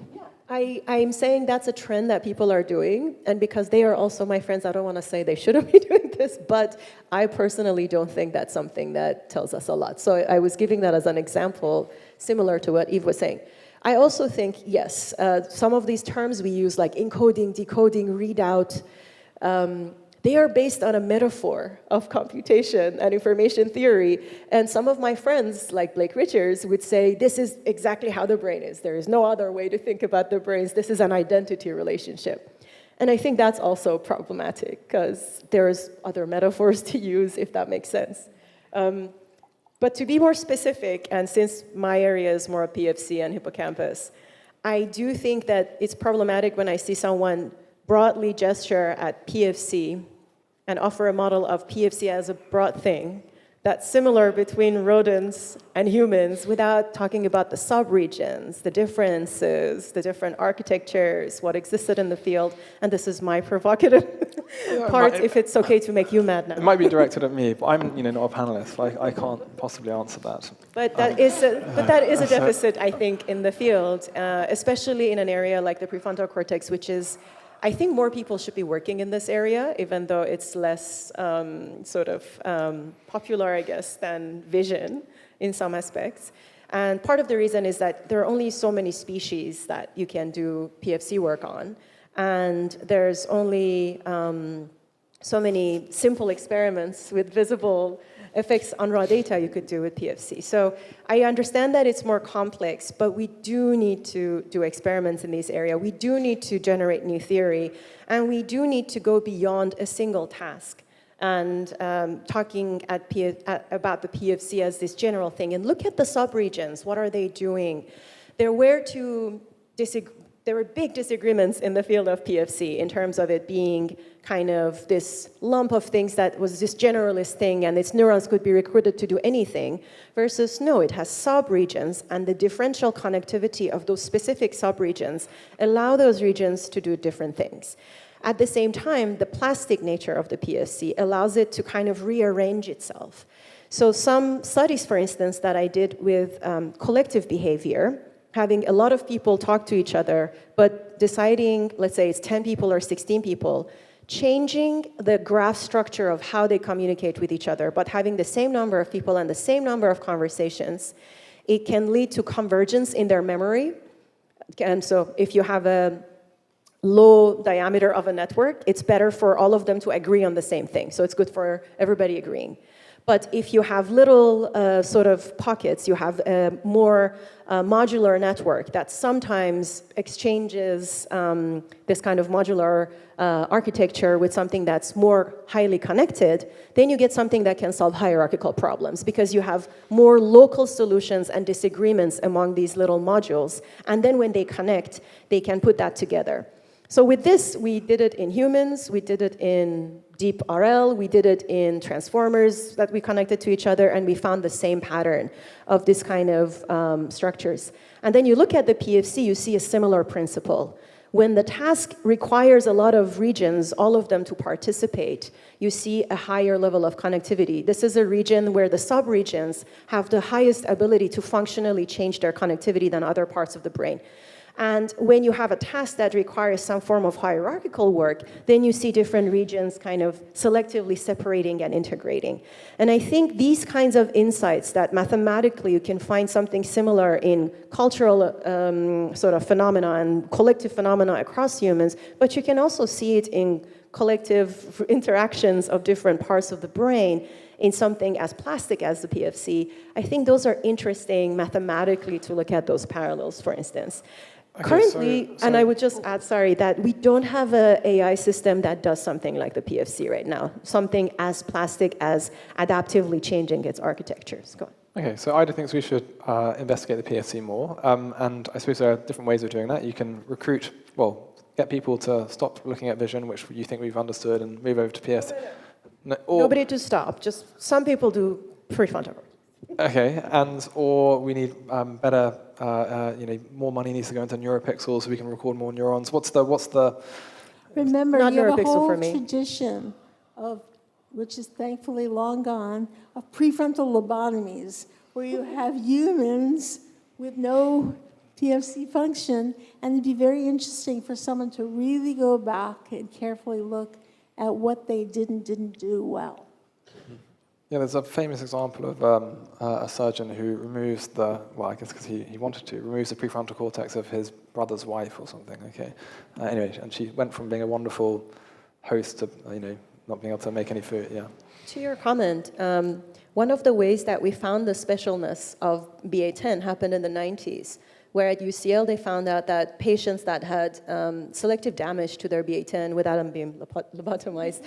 Speaker 2: I'm saying that's a trend that people are doing, and because they are also my friends, I don't want to say they shouldn't be doing this, but I personally don't think that's something that tells us a lot. So I was giving that as an example, similar to what Eve was saying. I also think, yes, some of these terms we use, like encoding, decoding, readout, they are based on a metaphor of computation and information theory. And some of my friends, like Blake Richards, would say, this is exactly how the brain is. There is no other way to think about the brains. This is an identity relationship. And I think that's also problematic, because there's other metaphors to use, if that makes sense. But to be more specific, and since my area is more PFC and hippocampus, I do think that it's problematic when I see someone broadly gesture at PFC and offer a model of PFC as a broad thing that's similar between rodents and humans without talking about the subregions, the differences, the different architectures, what existed in the field. And this is my provocative part, if it's okay to make you mad now.
Speaker 1: It might be directed at me, but I'm not a panelist. I can't possibly answer that.
Speaker 2: But that is a deficit, I think, in the field, especially in an area like the prefrontal cortex, which is, I think more people should be working in this area, even though it's less popular, I guess, than vision in some aspects. And part of the reason is that there are only so many species that you can do PFC work on. And there's only so many simple experiments with visible effects on raw data you could do with PFC. So I understand that it's more complex, but we do need to do experiments in this area. We do need to generate new theory, and we do need to go beyond a single task and talking about the PFC as this general thing. And look at the subregions. What are they doing? There were two there were big disagreements in the field of PFC in terms of it being kind of this lump of things that was this generalist thing and its neurons could be recruited to do anything, versus no, it has subregions, and the differential connectivity of those specific subregions allow those regions to do different things. At the same time, the plastic nature of the PFC allows it to kind of rearrange itself. So some studies, for instance, that I did with collective behavior, having a lot of people talk to each other, but deciding, let's say it's 10 people or 16 people, changing the graph structure of how they communicate with each other, but having the same number of people and the same number of conversations, it can lead to convergence in their memory. And so if you have a low diameter of a network, it's better for all of them to agree on the same thing. So it's good for everybody agreeing. But if you have little sort of pockets, you have a more modular network that sometimes exchanges this kind of modular architecture with something that's more highly connected, then you get something that can solve hierarchical problems because you have more local solutions and disagreements among these little modules. And then when they connect, they can put that together. So with this, we did it in humans, we did it in deep RL, we did it in transformers that we connected to each other, and we found the same pattern of this kind of structures. And then you look at the PFC, you see a similar principle. When the task requires a lot of regions, all of them to participate, you see a higher level of connectivity. This is a region where the subregions have the highest ability to functionally change their connectivity than other parts of the brain. And when you have a task that requires some form of hierarchical work, then you see different regions kind of selectively separating and integrating. And I think these kinds of insights that mathematically you can find something similar in cultural sort of phenomena and collective phenomena across humans, but you can also see it in collective interactions of different parts of the brain in something as plastic as the PFC. I think those are interesting mathematically to look at those parallels, for instance.
Speaker 1: Okay,
Speaker 2: Currently, and I would just add, sorry, that we don't have an AI system that does something like the PFC right now, something as plastic as adaptively changing its architectures. Go on.
Speaker 1: Okay, so Ida thinks we should investigate the PFC more, and I suppose there are different ways of doing that. You can recruit, well, get people to stop looking at vision, which you think we've understood, and move over to PFC.
Speaker 2: Nobody to stop, just some people do prefrontal cortex.
Speaker 1: Okay, or we need better, more money needs to go into neuropixels so we can record more neurons. What's the?
Speaker 4: Remember,
Speaker 2: Not
Speaker 4: you have a
Speaker 2: neuropixel
Speaker 4: whole
Speaker 2: for me.
Speaker 4: tradition of, which is thankfully long gone, of prefrontal lobotomies, where you have humans with no PFC function, and it'd be very interesting for someone to really go back and carefully look at what they didn't do well.
Speaker 1: Yeah, there's a famous example of a surgeon who removes I guess because he wanted to, removes the prefrontal cortex of his brother's wife or something, okay? Anyway, and she went from being a wonderful host to, not being able to make any food, yeah.
Speaker 2: To your comment, one of the ways that we found the specialness of BA10 happened in the 90s, where at UCL they found out that patients that had selective damage to their BA10 without them being lobotomized,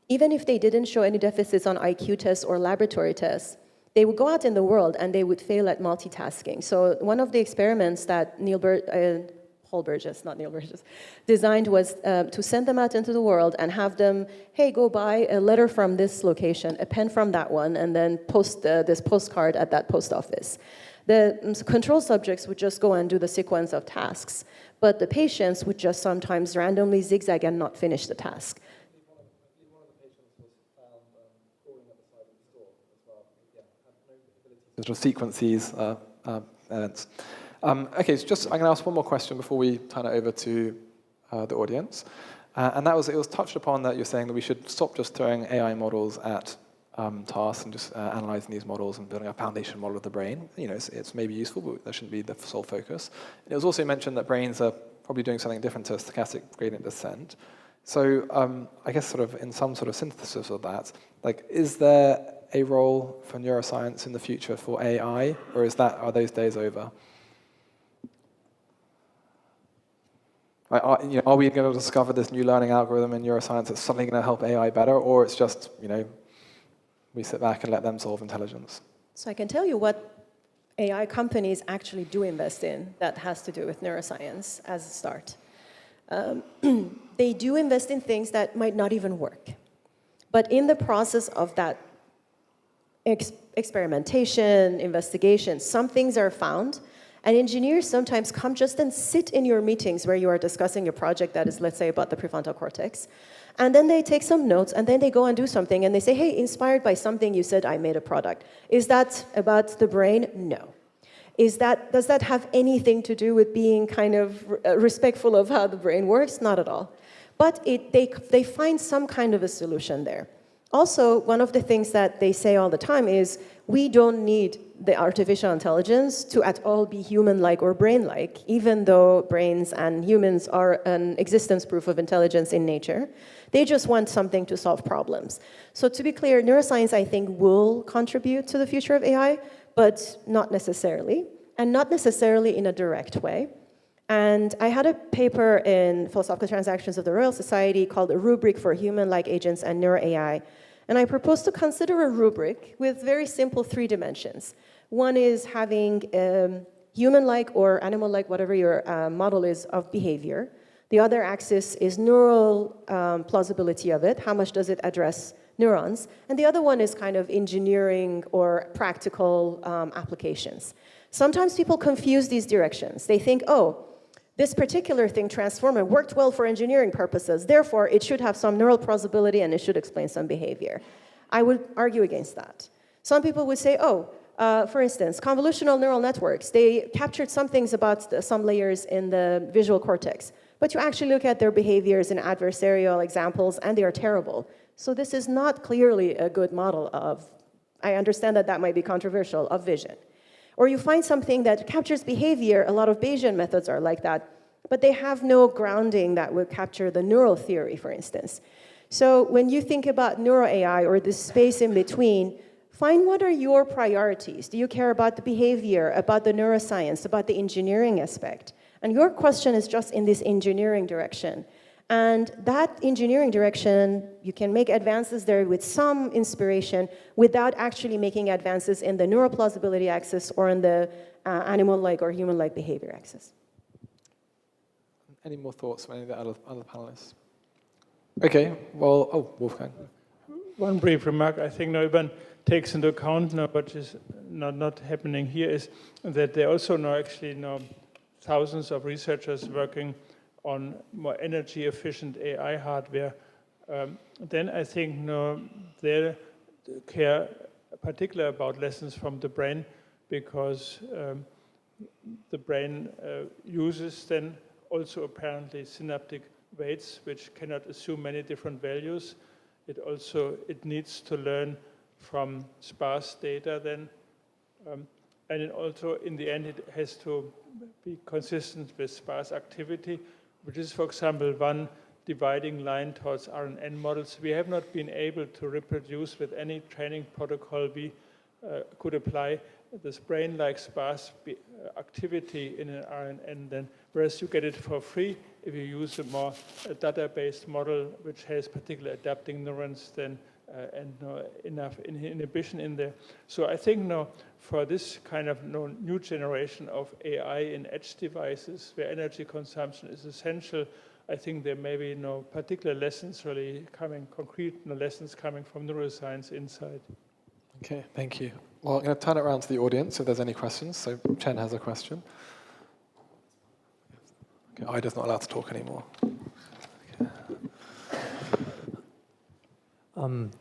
Speaker 2: even if they didn't show any deficits on IQ tests or laboratory tests, they would go out in the world and they would fail at multitasking. So one of the experiments that Paul Burgess, not Neil Burgess, designed was to send them out into the world and have them, hey, go buy a letter from this location, a pen from that one, and then post this postcard at that post office. The control subjects would just go and do the sequence of tasks, but the patients would just sometimes randomly zigzag and not finish the task.
Speaker 1: Sort of sequence these events. Okay, so I'm going to ask one more question before we turn it over to the audience. And it was touched upon that you're saying that we should stop just throwing AI models at tasks and just analyzing these models and building a foundation model of the brain. It's maybe useful, but that shouldn't be the sole focus. It was also mentioned that brains are probably doing something different to stochastic gradient descent. So I guess sort of in some sort of synthesis of that, is there a role for neuroscience in the future for AI, or are those days over? Are we going to discover this new learning algorithm in neuroscience that's suddenly going to help AI better, or it's just, we sit back and let them solve intelligence?
Speaker 2: So I can tell you what AI companies actually do invest in that has to do with neuroscience as a start. They do invest in things that might not even work. But in the process of that experimentation, investigation, some things are found, and engineers sometimes come just and sit in your meetings where you are discussing your project that is, let's say, about the prefrontal cortex. And then they take some notes, and then they go and do something, and they say, hey, inspired by something you said, I made a product. Is that about the brain? No. Does that have anything to do with being kind of respectful of how the brain works? Not at all. But they find some kind of a solution there. Also, one of the things that they say all the time is, we don't need the artificial intelligence to at all be human-like or brain-like, even though brains and humans are an existence proof of intelligence in nature. They just want something to solve problems. So to be clear, neuroscience, I think, will contribute to the future of AI, but not necessarily, and not necessarily in a direct way. And I had a paper in Philosophical Transactions of the Royal Society called A Rubric for Human-like Agents and Neuro-AI. And I propose to consider a rubric with very simple 3 dimensions. One is having human-like or animal-like, whatever your model is of behavior. The other axis is neural plausibility of it. How much does it address neurons? And the other one is kind of engineering or practical applications. Sometimes people confuse these directions. They think, oh, this particular thing, transformer, worked well for engineering purposes. Therefore, it should have some neural plausibility and it should explain some behavior. I would argue against that. Some people would say, oh, for instance, convolutional neural networks, they captured some things about some layers in the visual cortex. But you actually look at their behaviors in adversarial examples, and they are terrible. So this is not clearly a good model of, I understand that that might be controversial, of vision. Or you find something that captures behavior, a lot of Bayesian methods are like that, but they have no grounding that would capture the neural theory, for instance. So when you think about neuro-AI or this space in between, find what are your priorities. Do you care about the behavior, about the neuroscience, about the engineering aspect? And your question is just in this engineering direction. And that engineering direction, you can make advances there with some inspiration without actually making advances in the neuroplausibility axis or in the animal-like or human-like behavior axis.
Speaker 1: Any more thoughts from any of the other panelists? Okay, well, oh, Wolfgang.
Speaker 3: One brief remark. I think one takes into account now what is not happening here is that there also now actually thousands of researchers working on more energy efficient AI hardware. Then I think they care particularly about lessons from the brain, because the brain uses then also apparently synaptic weights which cannot assume many different values. It needs to learn from sparse data then, and then also in the end it has to be consistent with sparse activity, which is, for example, one dividing line towards RNN models. We have not been able to reproduce with any training protocol we could apply this brain-like sparse activity in an RNN then, whereas you get it for free if you use a more data-based model which has particular adapting neurons then and enough inhibition in there. So I think for this kind of new generation of AI in edge devices where energy consumption is essential, I think there may be particular lessons really coming, concrete lessons coming from neuroscience inside.
Speaker 1: Okay, thank you. Well, I'm going to turn it around to the audience if there's any questions. So Chen has a question. Okay, Ida's not allowed to talk anymore.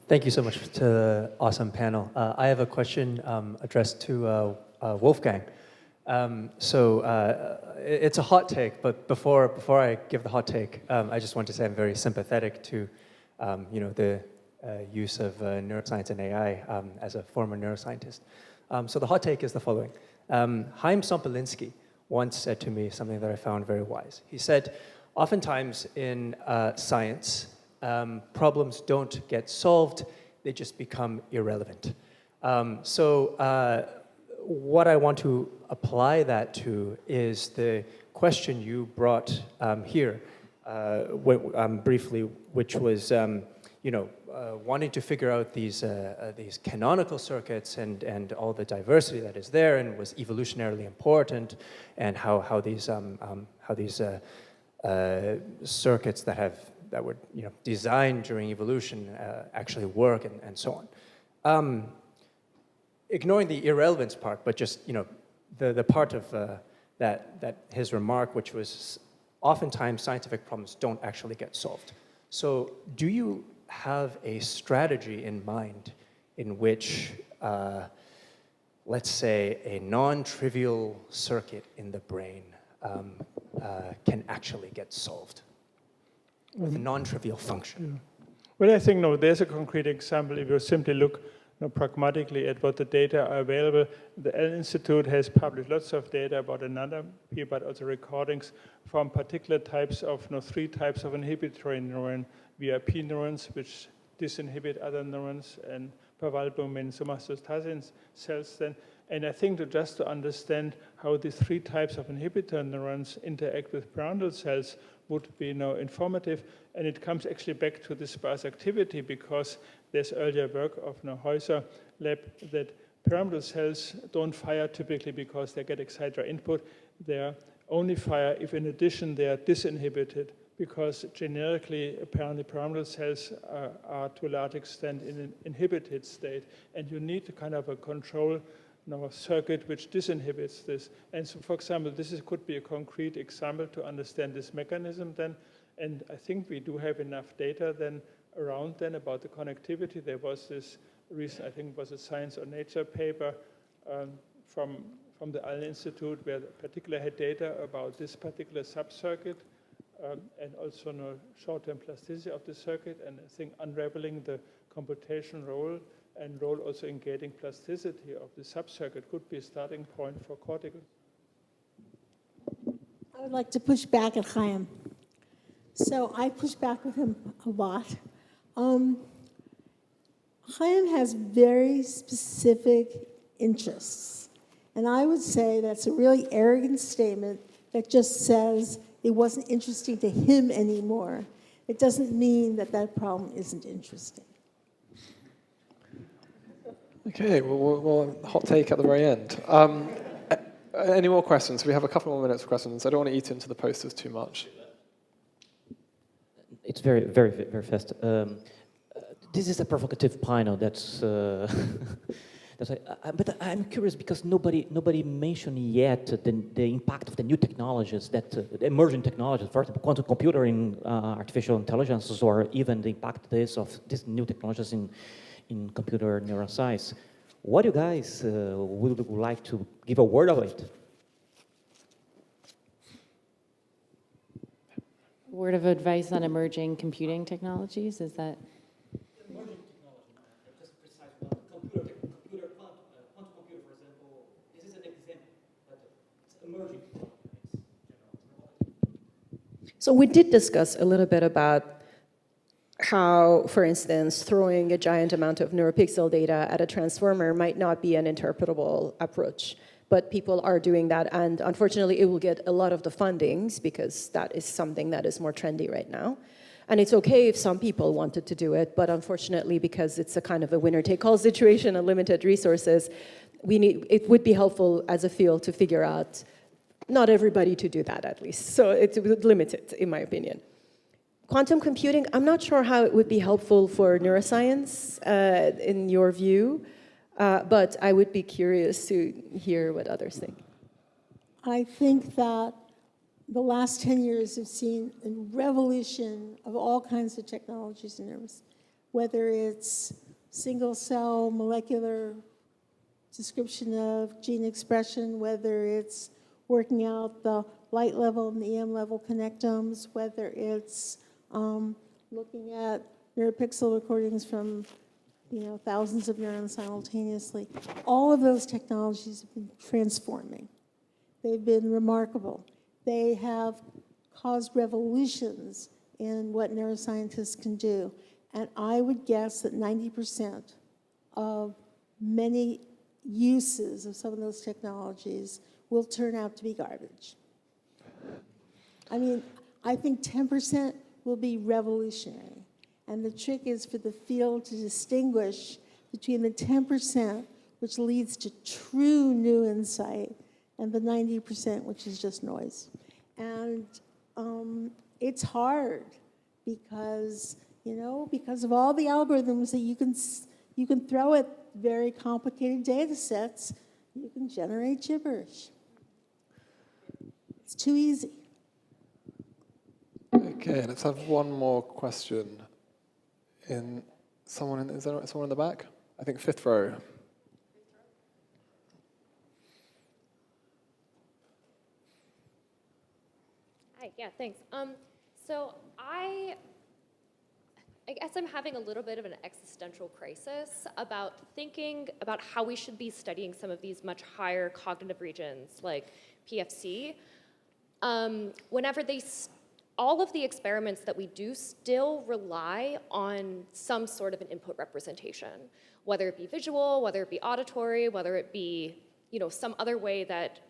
Speaker 6: Thank you so much to the awesome panel. I have a question addressed to Wolfgang. It's a hot take, but before I give the hot take, I just want to say I'm very sympathetic to the use of neuroscience and AI as a former neuroscientist. So the hot take is the following. Chaim Sompolinsky once said to me something that I found very wise. He said, oftentimes in science, problems don't get solved, they just become irrelevant. What I want to apply that to is the question you brought here briefly, which was, wanting to figure out these canonical circuits and all the diversity that is there, and was evolutionarily important, and how these circuits that were designed during evolution actually work, and so on. Ignoring the irrelevance part, but just the part of that his remark, which was oftentimes scientific problems don't actually get solved. So do you have a strategy in mind in which, let's say, a non-trivial circuit in the brain can actually get solved with a non-trivial function?
Speaker 3: Well, I think, no, there's a concrete example. If you simply look pragmatically at what the data are available, the Allen Institute has published lots of data about another people, but also recordings from particular types of, 3 types of inhibitory neuron, VIP neurons, which disinhibit other neurons, and parvalbumin, somatostatin cells then. And I think just to understand how these 3 types of inhibitor neurons interact with pyramidal cells would be informative. And it comes actually back to the sparse activity, because there's earlier work of Heuser lab that pyramidal cells don't fire typically because they get exciter input. They only fire if in addition they are disinhibited, because generically apparently pyramidal cells are to a large extent in an inhibited state, and you need a kind of a control circuit which disinhibits this. And so, for example, could be a concrete example to understand this mechanism then. And I think we do have enough data then around then about the connectivity. There was this recent, I think it was a Science or Nature paper from the Allen Institute, where particularly had data about this particular subcircuit and also short-term plasticity of the circuit, and I think unraveling the computation role and role also in gating plasticity of the subcircuit could be a starting point for cortical.
Speaker 4: I would like to push back at Chaim. So I push back with him a lot. Chaim has very specific interests. And I would say that's a really arrogant statement that just says it wasn't interesting to him anymore. It doesn't mean that that problem isn't interesting.
Speaker 1: Okay, well, hot take at the very end. Any more questions? We have a couple more minutes for questions. I don't want to eat into the posters too much.
Speaker 7: It's very, very, very fast. This is a provocative panel. But I'm curious because nobody mentioned yet the impact of the new technologies, the emerging technologies, for example, quantum computing, artificial intelligence, or even the impact of these new technologies in computer neuroscience. What do you guys would like to give a word of it?
Speaker 5: Word of advice on emerging computing technologies, is that?
Speaker 7: Emerging technology, just precise one. Computer, quantum computer, for example, this is an example, but it's emerging technology.
Speaker 2: So we did discuss a little bit about how, for instance, throwing a giant amount of neuropixel data at a transformer might not be an interpretable approach. But people are doing that, and unfortunately it will get a lot of the fundings because that is something that is more trendy right now. And it's okay if some people wanted to do it, but unfortunately because it's a kind of a winner-take-all situation and limited resources, it would be helpful as a field to figure out not everybody to do that at least. So it would limit it, in my opinion. Quantum computing, I'm not sure how it would be helpful for neuroscience in your view. But I would be curious to hear what others think.
Speaker 4: I think that the last 10 years have seen a revolution of all kinds of technologies in nerves, whether it's single-cell molecular description of gene expression, whether it's working out the light level and the EM level connectomes, whether it's looking at neuropixel recordings from thousands of neurons simultaneously. All of those technologies have been transforming. They've been remarkable. They have caused revolutions in what neuroscientists can do. And I would guess that 90% of many uses of some of those technologies will turn out to be garbage. I mean, I think 10% will be revolutionary. And the trick is for the field to distinguish between the 10%, which leads to true new insight, and the 90%, which is just noise. And it's hard because, because of all the algorithms that you can throw at very complicated data sets, you can generate gibberish. It's too easy.
Speaker 1: Okay, let's have one more question. Is there someone in the back? I think 5th row.
Speaker 8: Hi, yeah, thanks. So I guess I'm having a little bit of an existential crisis about thinking about how we should be studying some of these much higher cognitive regions like PFC. Whenever all of the experiments that we do still rely on some sort of an input representation, whether it be visual, whether it be auditory, whether it be, some other way that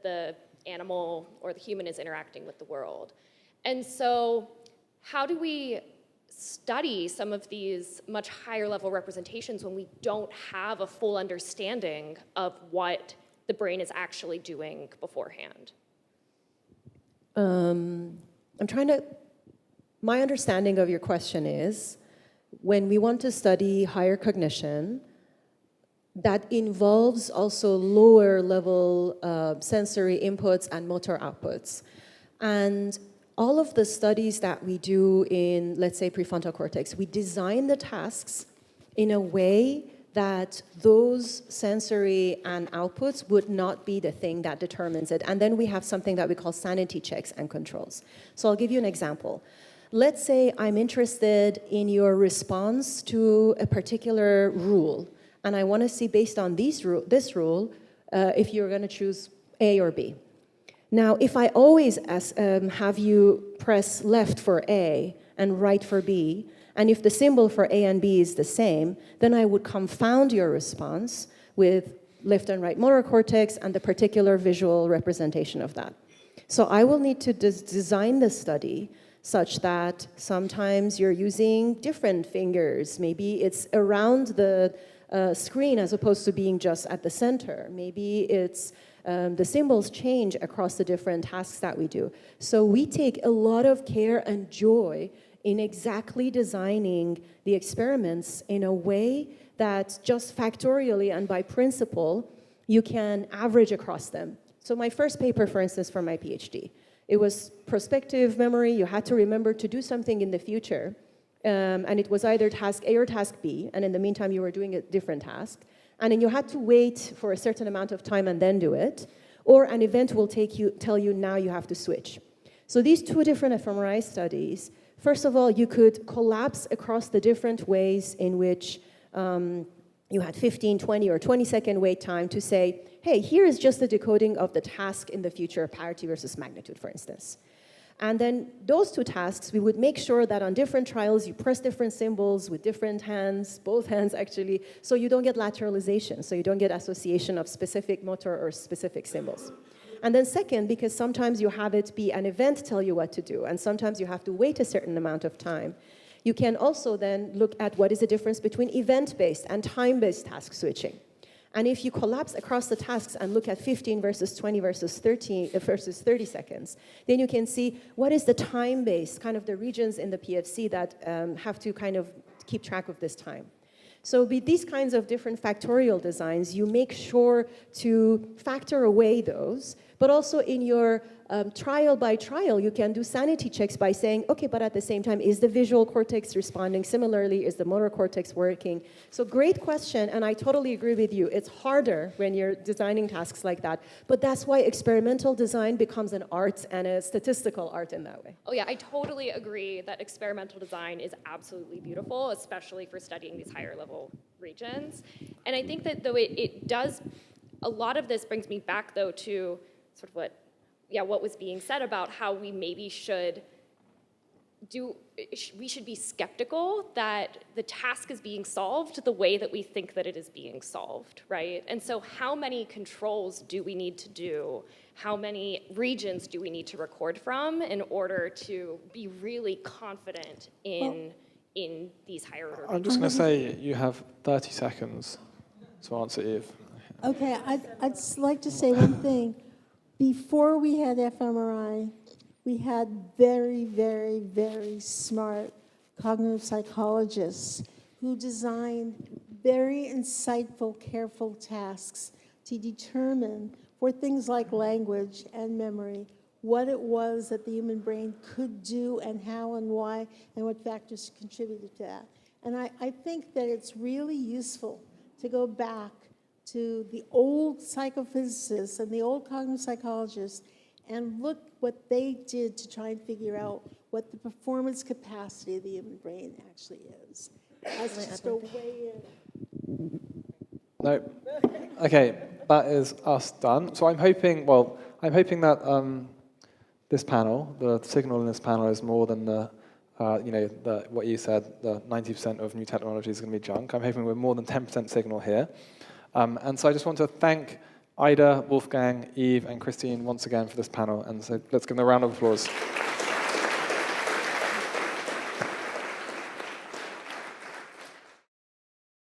Speaker 8: the animal or the human is interacting with the world. And so how do we study some of these much higher level representations when we don't have a full understanding of what the brain is actually doing beforehand?
Speaker 2: My understanding of your question is, when we want to study higher cognition, that involves also lower level sensory inputs and motor outputs. And all of the studies that we do in, let's say, prefrontal cortex, we design the tasks in a way that those sensory and outputs would not be the thing that determines it. And then we have something that we call sanity checks and controls. So I'll give you an example. Let's say I'm interested in your response to a particular rule, and I want to see, based on this rule, if you're going to choose A or B. Now, if I always have you press left for A and right for B, and if the symbol for A and B is the same, then I would confound your response with left and right motor cortex and the particular visual representation of that. So I will need to design the study such that sometimes you're using different fingers. Maybe it's around the screen as opposed to being just at the center. Maybe it's the symbols change across the different tasks that we do. So we take a lot of care and joy in exactly designing the experiments in a way that just factorially and by principle, you can average across them. So my first paper, for instance, for my PhD, it was prospective memory. You had to remember to do something in the future. And it was either task A or task B, and in the meantime, you were doing a different task. And then you had to wait for a certain amount of time and then do it, or an event will tell you now you have to switch. So these two different fMRI studies, first of all, you could collapse across the different ways in which you had 15, 20, or 20-second wait time to say, hey, here is just the decoding of the task in the future, parity versus magnitude, for instance. And then those two tasks, we would make sure that on different trials, you press different symbols with different hands, both hands actually, so you don't get lateralization, so you don't get association of specific motor or specific symbols. And then second, because sometimes you have it be an event tell you what to do, and sometimes you have to wait a certain amount of time, you can also then look at what is the difference between event-based and time-based task switching. And if you collapse across the tasks and look at 15 versus 20 versus 30 seconds, then you can see what is the time-based, kind of the regions in the PFC that have to kind of keep track of this time. So with these kinds of different factorial designs, you make sure to factor away those, but also in your trial by trial, you can do sanity checks by saying, okay, but at the same time, is the visual cortex responding similarly? Is the motor cortex working? So great question, and I totally agree with you. It's harder when you're designing tasks like that, but that's why experimental design becomes an art and a statistical art in that way.
Speaker 8: Oh yeah, I totally agree that experimental design is absolutely beautiful, especially for studying these higher level regions. And I think that though it does, a lot of this brings me back though to sort of what was being said about how we maybe should we should be skeptical that the task is being solved the way that we think that it is being solved, right? And so how many controls do we need to do? How many regions do we need to record from in order to be really confident in in these higher order.
Speaker 1: I'm just going to say you have 30 seconds to answer Eve.
Speaker 4: Okay, I'd like to say one thing. Before we had fMRI, we had very, very, very smart cognitive psychologists who designed very insightful, careful tasks to determine, for things like language and memory, what it was that the human brain could do and how and why and what factors contributed to that. And I think that it's really useful to go back to the old psychophysicists and the old cognitive psychologists and look what they did to try and figure out what the performance capacity of the human brain actually is. As just a way in.
Speaker 1: No. Okay, that is us done. So I'm hoping that this panel, the signal in this panel, is more than what you said, the 90% of new technology is going to be junk. I'm hoping we're more than 10% signal here. And so I just want to thank Ida, Wolfgang, Eve, and Christine once again for this panel. And so let's give them a round of applause.